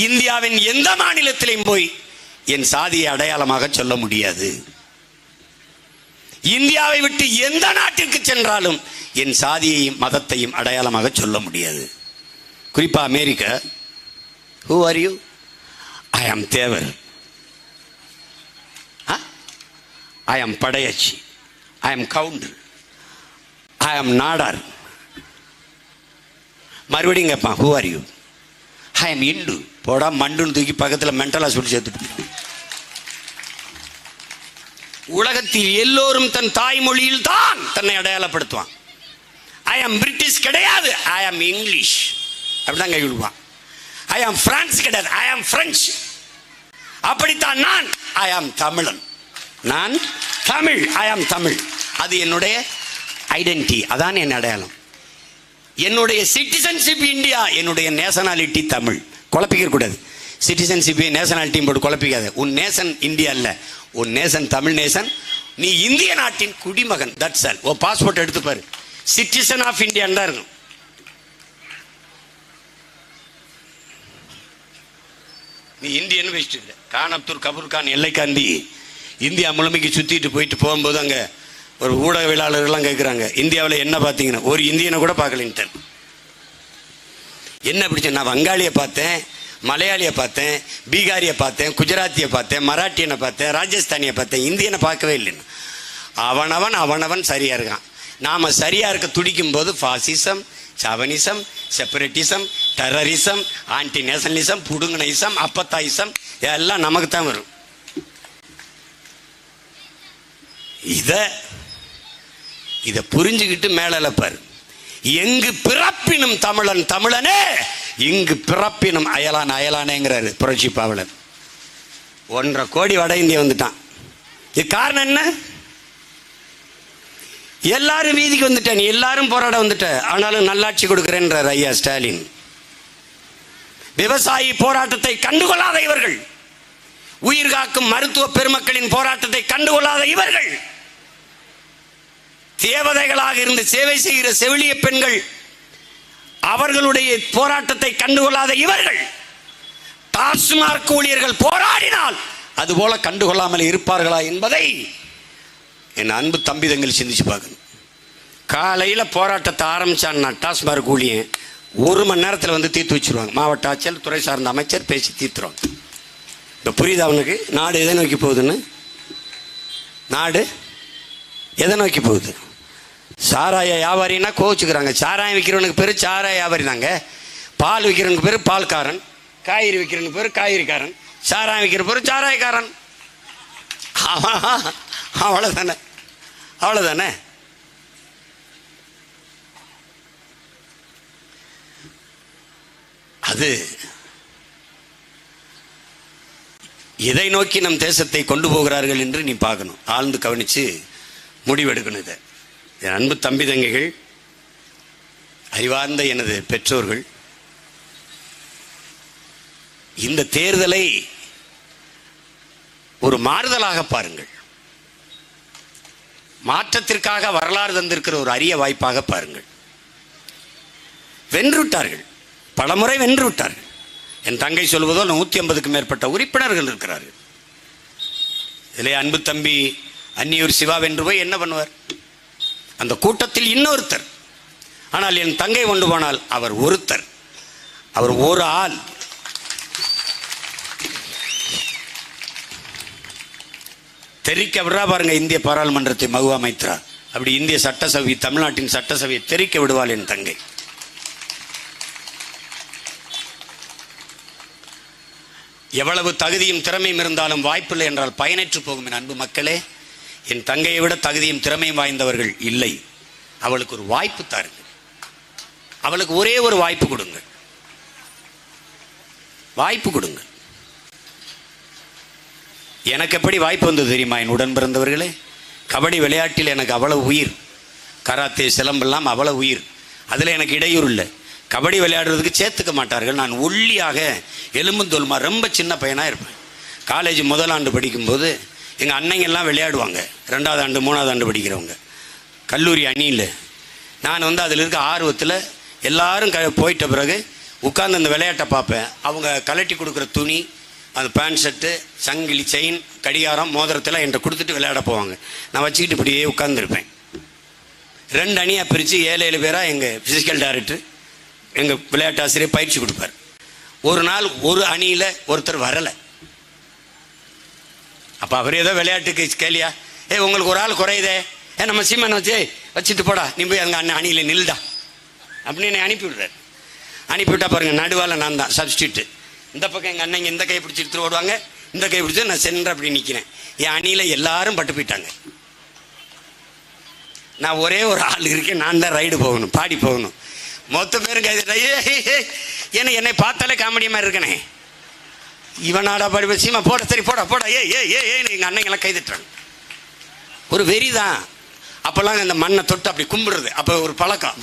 இந்தியாவின் எந்த மாநிலத்திலையும் போய் என் சாதியை அடையாளமாக சொல்ல முடியாது. இந்தியாவை விட்டு எந்த நாட்டிற்கு சென்றாலும் என் சாதியையும் மதத்தையும் அடையாளமாக சொல்ல முடியாது. குறிப்பா America. Who are you? I am Thevar, I am Padayachi, I am Gounder, I am Nadar. மறுபடியும் கேட்பான், who are you? I am Hindu. போடா மண்டுன்னு தூக்கி பக்கத்தில் மென்டலா சுட்டு சேர்த்துட்டு. உலகத்தில் எல்லோரும் தன் தாய்மொழியில் தான் தன்னை அடையாளப்படுத்துவான். ஐ ஆம் பிரிட்டிஷ் கிடையாது, ஐ ஆம் இங்கிலீஷ் அப்படிதான் கை விடுவான். ஐ ஆம் பிரான்ஸ் கிடையாது, ஐ ஆம் பிரெஞ்சு. அப்படித்தான் நான், ஐ ஆம் தமிழன், நான் தமிழ், ஐ ஆம் தமிழ். அது என்னுடைய ஐடென்டிட்டி, அதான் என் அடையாளம். என்னுடைய சிட்டிசன்ஷிப் இந்தியா, என்னுடைய நேஷனாலிட்டி தமிழ். குழப்பிக்க கூடாது. சிட்டிசன்ஷிப் நேஷனாலிட்டியும் போட்டு குழப்பிக்காது. உன் நேஷன் இந்தியா இல்ல, உன் நேஷன் தமிழ் நேஷன். நீ இந்திய நாட்டின் குடிமகன், தட்ஸ் ஆல். ஓ பாஸ்போர்ட் எடுத்துப்பாரு, சிட்டிசன் ஆஃப் இந்தியா தான் இருக்கும். நீ இந்தியன்னு வச்சுட்டு கான் அப்துல் கபூர் கான் எல்லைக்காந்தி இந்தியா முழுமைக்கு சுத்திட்டு போயிட்டு போகும்போது அங்க ஒரு ஊடகவியலாளர்கள்லாம் கேட்குறாங்க, இந்தியாவில் என்ன பார்த்தீங்கன்னா? ஒரு இந்தியனை கூட பார்க்கலன்ட்டு. என்ன பிடிச்ச? நான் வங்காளியை பார்த்தேன், மலையாளியை பார்த்தேன், பீகாரியை பார்த்தேன், குஜராத்தியை பார்த்தேன், மராட்டியனை பார்த்தேன், ராஜஸ்தானியை பார்த்தேன், இந்தியனை பார்க்கவே இல்லைன்னு. அவனவன் சரியா இருக்கான். நாம சரியா இருக்க துடிக்கும் போது fascism, chauvinism, separatism, terrorism, anti nationalism, புடுங்கனிசம், அப்பத்தாயிசம் எல்லாம் நமக்கு தான் வரும். இத புரிஞ்சுக்கிட்டு மேலப்பார். எங்கு பிறப்பினும் தமிழன் தமிழனே, இங்கு பிறப்பினும் அயலான் அயலானேங்கிறாரு புரட்சி பாவலர். 1.5 கோடி வட இந்தியா வந்துட்டான். இது காரணம் என்ன? எல்லாரும் வீதிக்கு வந்துட்டேன், எல்லாரும் போராட வந்துட்ட, ஆனாலும் நல்லாட்சி கொடுக்கிறேன்றார் ஐயா ஸ்டாலின். விவசாயி போராட்டத்தை கண்டுகொள்ளாத இவர்கள், உயிர் காக்கும் மருத்துவ பெருமக்களின் போராட்டத்தை கண்டுகொள்ளாத இவர்கள், தேவதைகளாக இருந்து சேவை செய்கிற செவிலிய பெண்கள் அவர்களுடைய போராட்டத்தை கண்டுகொள்ளாத இவர்கள், டாஸ்மார்க் ஊழியர்கள் போராடினால் அதுபோல கண்டுகொள்ளாமல் இருப்பார்களா என்பதை என் அன்பு தம்பி தங்கள் சிந்திச்சு பார்க்கணும். காலையில் போராட்டத்தை ஆரம்பிச்சான்னா டாஸ்மார்க் ஊழியன் 1 மணி நேரத்தில் வந்து தீர்த்து வச்சிருவாங்க. மாவட்ட ஆட்சியர், துறை சார்ந்த அமைச்சர் பேசி தீர்த்துருவாங்க. இப்போ புரியுதா அவனுக்கு நாடு எதை நோக்கி போகுதுன்னு? நாடு எதை நோக்கி போகுது? சாராய வியாபாரின்னா கோவிச்சுக்கிறாங்க. சாராயம் விற்கிறவனுக்கு பேர் சாராய வியாபாரி தாங்க. பால் விற்கிறவனுக்கு பேர் பால்காரன், காய்கறி விற்கிறவனுக்கு பேர் காய்கறிக்காரன், சாராயம் விற்கிற பேர் சாராயக்காரன். அவ்வளோதானே, அவ்வளோதானே. அது எதை நோக்கி நம் தேசத்தை கொண்டு போகிறார்கள் என்று நீ பார்க்கணும், ஆழ்ந்து கவனித்து முடிவெடுக்கணும். இதை என் அன்பு தம்பி தங்கைகள், அறிவார்ந்த எனது பெற்றோர்கள், இந்த தேர்தலை ஒரு மாறுதலாக பாருங்கள். மாற்றத்திற்காக வரலாறு தந்திருக்கிற ஒரு அரிய வாய்ப்பாக பாருங்கள். வென்றுவிட்டார்கள், பலமுறை வென்றுவிட்டார்கள். என் தங்கை சொல்வதோ 150க்கும் மேற்பட்ட உறுப்பினர்கள் இருக்கிறார்கள். இதிலே அன்பு தம்பி அன்னியூர் சிவா வென்று போய் என்ன பண்ணுவார்? அந்த கூட்டத்தில் இன்னொருத்தர். ஆனால் என் தங்கை கொண்டு போனால் அவர் ஒருத்தர், அவர் ஒரு ஆள். தெரிக்க விடுறா பாருங்க இந்திய பாராளுமன்றத்தை மகுவா மைத்ரா. அப்படி இந்திய சட்டசபை, தமிழ்நாட்டின் சட்டசபையை தெரிக்க விடுவாள் என் தங்கை. எவ்வளவு தகுதியும் திறமையும் இருந்தாலும் வாய்ப்பில்லை என்றால் பயனற்று போகும். என் அன்பு மக்களே, என் தங்கையை விட தகுதியும் திறமையும் வாய்ந்தவர்கள் இல்லை. அவளுக்கு ஒரு வாய்ப்பு தாருங்கள். அவளுக்கு ஒரே ஒரு வாய்ப்பு கொடுங்கள். வாய்ப்பு கொடுங்கள். எனக்கு எப்படி வாய்ப்பு வந்தது தெரியுமா? என் உடன் பிறந்தவர்களே, கபடி விளையாட்டில் எனக்கு அவ்வளவு உயிர், கராத்தே சிலம்பெல்லாம் அவ்வளவு உயிர். அதில் எனக்கு இடையூறு இல்லை. கபடி விளையாடுறதுக்கு சேர்த்துக்க மாட்டார்கள். நான் ஒல்லியாக எலும்புந்தோல்மா ரொம்ப சின்ன பையனாக இருப்பேன். காலேஜ் முதல் ஆண்டு படிக்கும்போது எங்கள் அன்னைங்கெல்லாம் விளையாடுவாங்க. 2வது ஆண்டு 3வது ஆண்டு படிக்கிறவங்க கல்லூரி அணியில். நான் அதில் இருக்க ஆர்வத்தில் எல்லாரும் போயிட்ட பிறகு உட்கார்ந்து அந்த விளையாட்டை பார்ப்பேன். அவங்க கலட்டி கொடுக்குற துணி, அந்த பேண்ட் ஷர்ட்டு, சங்கிலி, செயின், கடிகாரம், மோதிரத்தில் என்கிட்ட கொடுத்துட்டு விளையாட போவாங்க. நான் வச்சுக்கிட்டு இப்படியே உட்கார்ந்துருப்பேன். 2 அணியாக பிரித்து 7 பேராக எங்கள் ஃபிசிக்கல் டைரக்டர், எங்கள் விளையாட்டு ஆசிரியர் பயிற்சி கொடுப்பார். ஒரு நாள் ஒரு அணியில் ஒருத்தர் வரலை. அப்போ அவர் ஏதோ விளையாட்டுக்கு கேளியா, உங்களுக்கு ஒரு ஆள் குறையுதே, நம்ம சீமனை வச்சுட்டு போடா, நீ போய் அங்கே அணியில் நில்டா அப்படின்னு என்னை அனுப்பிவிடுறாரு. அனுப்பிவிட்டா பாருங்கள், நடுவால் நான் தான் சப்ஸ்டியூட்டு. இந்த பக்கம் எங்கள் அண்ணங்க இந்த கை பிடிச்சி எடுத்துட்டு ஓடுவாங்க, இந்த கை பிடிச்சி நான் சென்ற அப்படி நிற்கிறேன். என் அணியில் எல்லாரும் பட்டு போயிட்டாங்க. நான் ஒரே ஒரு ஆள் இருக்கேன். நான் தான் ரைடு போகணும், பாடி போகணும். மொத்த பேரும் கைதிட்டா. ஏன்னா என்னை பார்த்தாலே காமெடி மாதிரி இருக்கனே, இவனாடா பாடி சீமா போட, சரி போடா போடா, எங்கள் அண்ணங்கெல்லாம் கைதிட்டுறாங்க. ஒரு வெறி தான். அப்போல்லாம் இந்த மண்ணை தொட்டு அப்படி கும்பிடுறது அப்போ ஒரு பழக்கம்.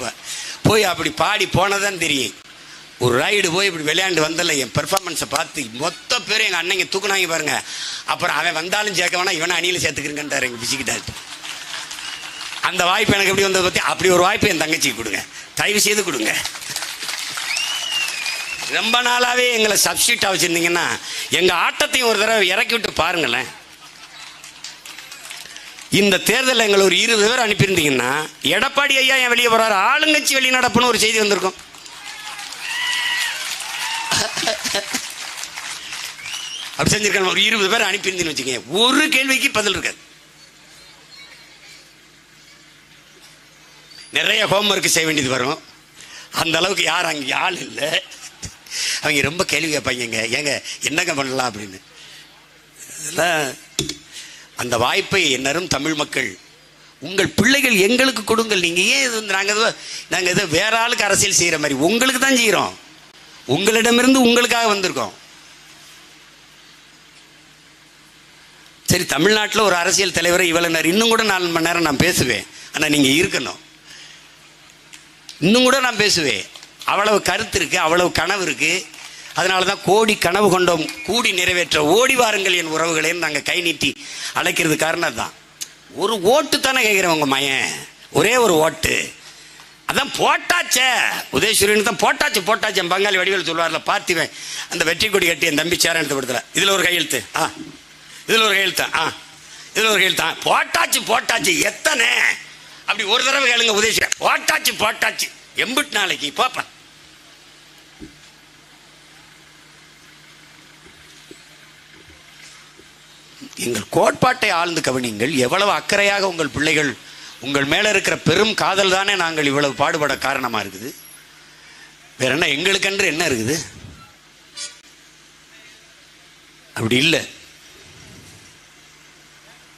போய் அப்படி பாடி போனதான் தெரியும். ஒரு ரைடு போய் இப்படி விளையாண்டு வந்தல என் பெர்ஃபார்மன்ஸை பார்த்து மொத்த பேரும் எங்கள் அண்ணங்க தூக்குனாங்க பாருங்க. அப்புறம் அவன் வந்தாலும் சேர்க்க வேணா, இவனை அணியில் சேர்த்துக்கிறேன்ட்டார் எங்கள் பிசிக்கிட்டாரு. அந்த வாய்ப்பு எனக்கு எப்படி வந்ததை பற்றி, அப்படி ஒரு வாய்ப்பு என் தங்கச்சிக்கு கொடுங்க, தயவு செய்து கொடுங்க. ரொம்ப நாளாகவே எங்களை சப்ஸ்டியூட்டாக வச்சுருந்தீங்கன்னா எங்கள் ஆட்டத்தையும் ஒரு தடவை இறக்கி விட்டு பாருங்களேன். இந்த தேர்தலில் எங்களை ஒரு 20 பேர் அனுப்பியிருந்தீங்கன்னா எடப்பாடி ஐயா என் வெளியே போகிறாரு, ஆளுங்கட்சி வெளிநடப்புன்னு ஒரு செய்தி வந்திருக்கும். அப்படி செஞ்சிருக்காங்க. ஒரு 20 பேர் அனுப்பியிருந்தீங்கன்னு வச்சுக்கோங்க, ஒரு கேள்விக்கு பதில் இருக்காது. நிறைய ஹோம்ஒர்க் செய்ய வேண்டியது வரும். அந்த அளவுக்கு யார் அங்கே ஆள் இல்லை. அவங்க ரொம்ப கேள்வி கேட்பாங்க, ஏங்க என்னங்க பண்ணலாம் அப்படின்னு. இதெல்லாம் அந்த வாய்ப்பை என்னரும் தமிழ் மக்கள், உங்கள் பிள்ளைகள் எங்களுக்கு கொடுங்கள். நீங்கள் ஏன் இது நாங்கள் ஏதோ வேற ஆளுக்கு அரசியல் செய்கிற மாதிரி உங்களுக்கு தான் செய்கிறோம். உங்களிடமிருந்து உங்களுக்காக வந்திருக்கோம். சரி, தமிழ்நாட்டில் ஒரு அரசியல் தலைவரை இவ்வளோ நேரம், இன்னும் கூட 4 மணி நேரம் நான் பேசுவேன். ஆனால் நீங்கள் இருக்கணும். இன்னும் கூட நான் பேசுவேன். அவ்வளவு கருத்து இருக்குது, அவ்வளவு கனவு இருக்குது. அதனால தான் கோடி கனவு கொண்டோம் கூடி நிறைவேற்ற ஓடி வாருங்கள் என் உறவுகளேன்னு நாங்கள் கை நீட்டி அழைக்கிறது காரணம் தான். ஒரு ஓட்டு தானே கேட்குறேன் உங்கள் மையன், ஒரே ஒரு ஓட்டு. அதான் போட்டாச்சே, உதயசூரியன் தான் போட்டாச்சு. என் பங்காளி வடிவேல் சொல்லுவார்ல, பார்த்திவேன் அந்த வெற்றி கொடி கட்டி என் தம்பி சேர எடுத்து கொடுத்துல, இதில் ஒரு கையெழுத்து, இதில் ஒரு கையெழுத்து, இதில் ஒரு கையெழுத்தா, போட்டாச்சு எத்தனை அப்படி ஒரு தடவை கேளுங்க. உதயசூரியன் போட்டாச்சு எம்பிட்டு நாளைக்கு பாப்பா. எங்கள் கோட்பாட்டை ஆழ்ந்து கவனிங்கள். எவ்வளவு அக்கறையாக உங்கள் பிள்ளைகள் உங்கள் மேலே இருக்கிற பெரும் காதல் தானே நாங்கள் இவ்வளவு பாடுபட காரணமாக இருக்குது. வேற என்ன எங்களுக்கென்று என்ன இருக்குது? அப்படி இல்லை.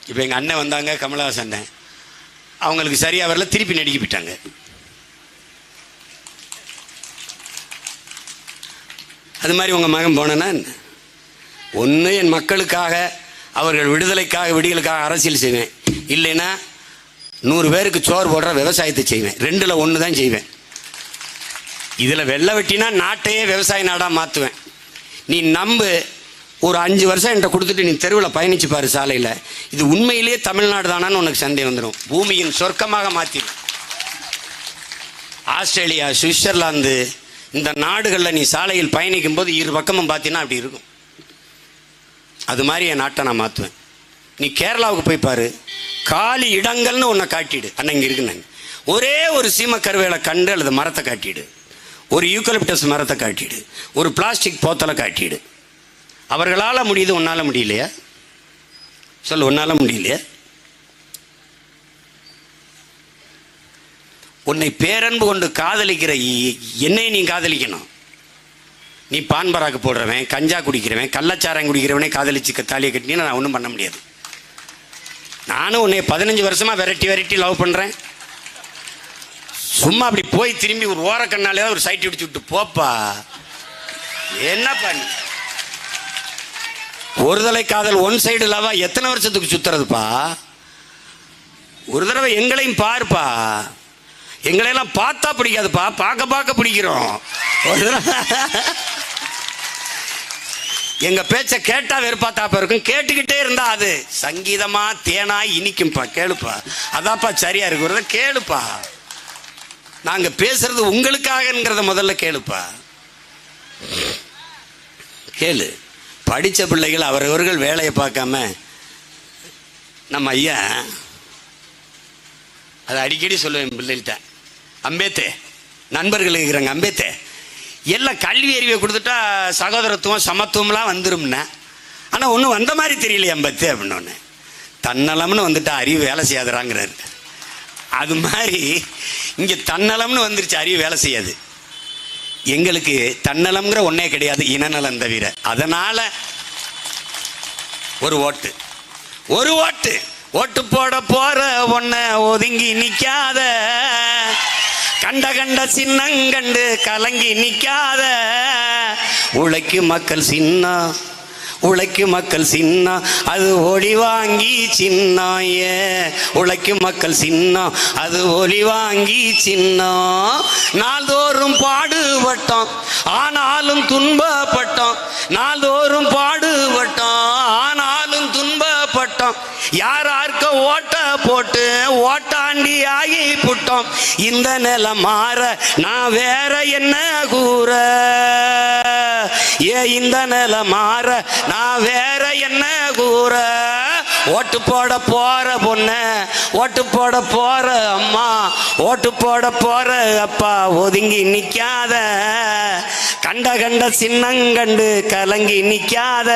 இப்போ எங்கள் அண்ணன் வந்தாங்க, கமலஹாசன் அண்ணன், அவங்களுக்கு சரியாக வரல, திருப்பி நடிக்க போயிட்டாங்க. அது மாதிரி உங்கள் மகன் போனேன்னா ஒன்று என் மக்களுக்காக, அவர்கள் விடுதலுக்காக அரசியல் செய்வேன், இல்லைன்னா 100 பேருக்கு சோறு போடுற விவசாயத்தை செய்வேன். 2ல் 1 தான் செய்வேன். இதில் வெள்ளை வெட்டினா நாட்டையே விவசாய நாடாக மாற்றுவேன். நீ நம்பு, ஒரு 5 வருஷம் என்கிட்ட கொடுத்துட்டு நீ தெருவில் பயணிச்சு பாரு சாலையில், இது உண்மையிலேயே தமிழ்நாடு தானான்னு உனக்கு சந்தேகம் வந்துடும். பூமியின் சொர்க்கமாக மாற்றிடும். ஆஸ்திரேலியா, சுவிட்சர்லாந்து இந்த நாடுகளில் நீ சாலையில் பயணிக்கும் போது இரு பக்கமும் பார்த்தீங்கன்னா அப்படி இருக்கும். அது மாதிரி என் நாட்டை நான் மாற்றுவேன். நீ கேரளாவுக்கு போய் பாரு, காலி இடங்கள்னு ஒன்றை காட்டிடு. அண்ணன் இங்கே இருக்குன்னு ஒரே ஒரு சீம கருவேலை கண்டு அல்லது மரத்தை காட்டிடு, ஒரு யூக்கலிப்டஸ் மரத்தை காட்டிடு, ஒரு பிளாஸ்டிக் போத்தலை காட்டிடு. அவர்களால் முடியுது, உன்னால் முடியலையா? சொல்லு, உன்னால் முடியலையா? உன்னை பேரன்பு கொண்டு காதலிக்கிற என்னை நீ காதலிக்கணும். நீ பான்பராக்கு போடுறவன், கஞ்சா குடிக்கிறவன், கள்ளச்சாரம் குடிக்கிறவனே காதலிச்சு தாலியை கட்டினீங்கன்னா நான் ஒன்றும் பண்ண முடியாது. நானும் உன்னை 15 வருஷமாக வெரைட்டி லவ் பண்ணுறேன். சும்மா அப்படி போய் திரும்பி ஒரு ஓரக்கண்ணாலே ஒரு சைட் அடிச்சு விட்டு போப்பா. என்னப்பா நீ ஒரு தலை காதல் ஒன் சைடு லவா எத்தனை வருஷத்துக்கு சுத்துறதுப்பா? ஒரு தடவை எங்களையும் பாருப்பா. எங்களையெல்லாம் பார்த்தா பிடிக்காதுப்பா, பார்க்க பிடிக்கிறோம். ஒரு தடவை எங்க பேச்ச கேட்டா வெறுப்பாத்தாப்ப இருக்கும், கேட்டுக்கிட்டே இருந்தா அது சங்கீதமா தேனா இனிக்கும்பா. கேளுப்பா, அதாப்பா சரியா இருக்கு. ஒரு கேளுப்பா, நாங்க பேசுறது உங்களுக்காகங்கிறத முதல்ல கேளுப்பா. கேளு. படித்த பிள்ளைகள் அவரவர்கள் வேலையை பார்க்காம நம்ம ஐயா அதை அடிக்கடி சொல்லுவேன் பிள்ளைகிட்ட, அம்பேத்தே நண்பர்கள் இருக்கிறாங்க, அம்பேத்தே எல்லாம் கல்வி அறிவை கொடுத்துட்டா சகோதரத்துவம் சமத்துவம்லாம் வந்துரும்னா, ஆனால் ஒன்றும் வந்த மாதிரி தெரியலையே அம்பேத்தே அப்படின்னு ஒன்று. தன்னலம்னு வந்துட்டா அறிவு வேலை செய்யாதுறாங்கிறாரு. அது மாதிரி இங்கே தன்னலம்னு வந்துருச்சு, அறிவு வேலை செய்யாது. எங்களுக்கு தன்னலம்ங்கிற ஒன்றே கிடையாது, இனநலம் தவிர. அதனால் ஒரு ஓட்டு போட போற ஒன்ன ஒதுங்கி நிற்காத, கண்ட சின்னங்கண்டு கலங்கி நிற்காத. உழைக்கும் மக்கள் சின்ன அது ஒளி வாங்கி சின்னாய. உழைக்கும் மக்கள் சின்ன அது ஒளி வாங்கி சின்ன. நாள்தோறும் பாடுபட்டோம் ஆனாலும் துன்பப்பட்டோம், நாள்தோறும் பாடுபட்டோம் ஆனாலும் துன்பப்பட்டோம். யாரார்க்க ஓட்ட போட்டு ஓட்டாண்டி ஆகி புட்டோம். இந்த நிலை மாற நான் வேற என்ன கூற? இந்த நிலை மாற நான் வேற என்ன கூற? ஓட்டு போட போற பொண்ண, ஓட்டு போட போற அம்மா, ஓட்டு போட போற அப்பா ஒதுங்கி நிக்காத. கண்ட சின்னங்கண்டு கலங்கி நிக்காத.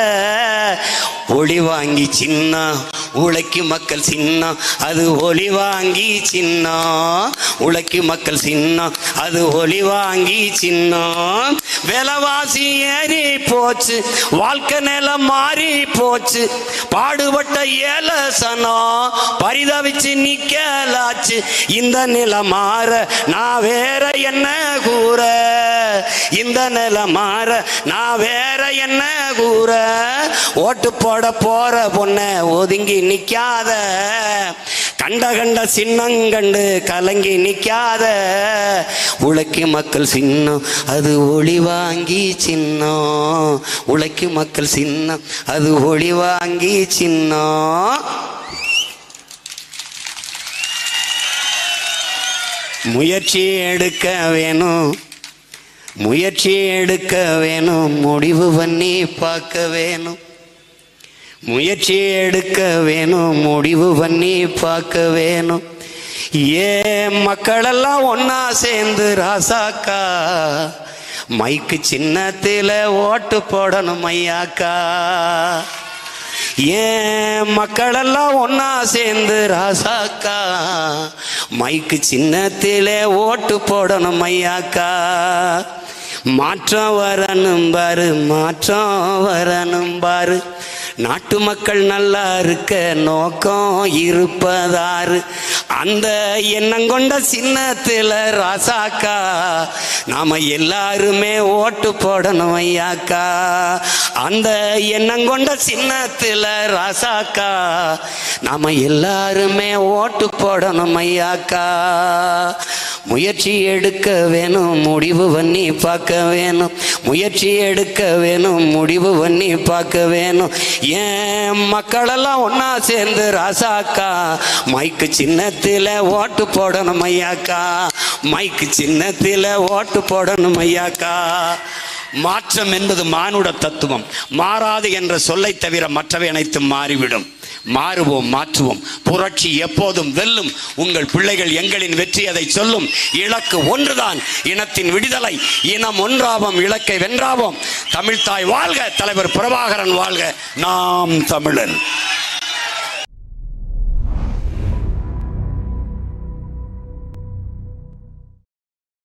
ஒளி வாங்கி சின்ன உழைக்கும் மக்கள் சின்ன அது ஒளி வாங்கி சின்ன. உழைக்கும் மக்கள் சின்ன அது ஒளி வாங்கி சின்ன. விலைவாசி ஏறி போச்சு, வாழ்க்கை நிலம் மாறி போச்சு. பாடுபட்ட ஏலசனம் பரிதவிச்சு நிக்கலாச்சு. இந்த நிலை மாற நான் வேற என்ன கூற? இந்த நிலை மாற நான் வேற என்ன கூற? ஓட்டு போட போற பொண்ண ஒதுங்கி நிக்காத. கண்ட சின்னங்கண்டு கலங்கி நிக்காத. உழைக்கும் மக்கள் சின்னம் அது ஒளி வாங்கி சின்னம். உழைக்கும் மக்கள் சின்னம் அது ஒளி வாங்கி சின்னம். முயற்சி எடுக்க வேணும், முயற்சி எடுக்க வேணும், முடிவு பண்ணி பார்க்க வேணும். முயற்சி எடுக்க வேணும், முடிவு பண்ணி பார்க்க வேணும். மக்களெல்லாம் ஒன்னா சேர்ந்து ராசாக்கா மைக்கு சின்னத்தில் ஓட்டு போடணும் ஐயாக்கா. மக்களெல்லாம் ஒன்னா சேர்ந்து ராசாக்கா மைக்கு சின்னத்தில் ஓட்டு போடணும் ஐயாக்கா. மாற்றம் வரணும் பாரு, மாற்றம் வரணும் பாரு. நாட்டு மக்கள் நல்லா இருக்க நோக்கம் இருப்பதாரு. அந்த எண்ணம் கொண்ட சின்னத்தில் ராசாக்கா நாம எல்லாருமே ஓட்டு போடணும் ஐயாக்கா. அந்த எண்ணம் கொண்ட சின்னத்தில் ராசாக்கா நாம எல்லாருமே ஓட்டு போடணும் ஐயாக்கா. முயற்சி எடுக்க வேணும், முடிவு பண்ணி பார்க்க வேணும். முயற்சி எடுக்க வேணும், முடிவு பண்ணி பார்க்க வேணும். ஏன் மக்களெல்லாம் ஒன்றா சேர்ந்து ராசாக்கா மைக்கு சின்னத்தில் ஓட்டு போடணும் ஐயாக்கா, மைக்கு சின்னத்தில் ஓட்டு போடணும் ஐயாக்கா. மாற்றம் என்பது மானுட தத்துவம். மாறாது என்ற சொல்லை தவிர மற்றவை அனைத்தும் மாறிவிடும். மாறுவோம், மாற்றுவோம். புரட்சி எப்போதும் வெல்லும். உங்கள் பிள்ளைகள் எங்களின் வெற்றி அதை சொல்லும். இலக்கு ஒன்றுதான், இனத்தின் விடுதலை. இனம் ஒன்றாவோம், இலக்கை வென்றாவோம். தமிழ்தாய் வாழ்க, தலைவர் பிரபாகரன் வாழ்க. நாம் தமிழர்.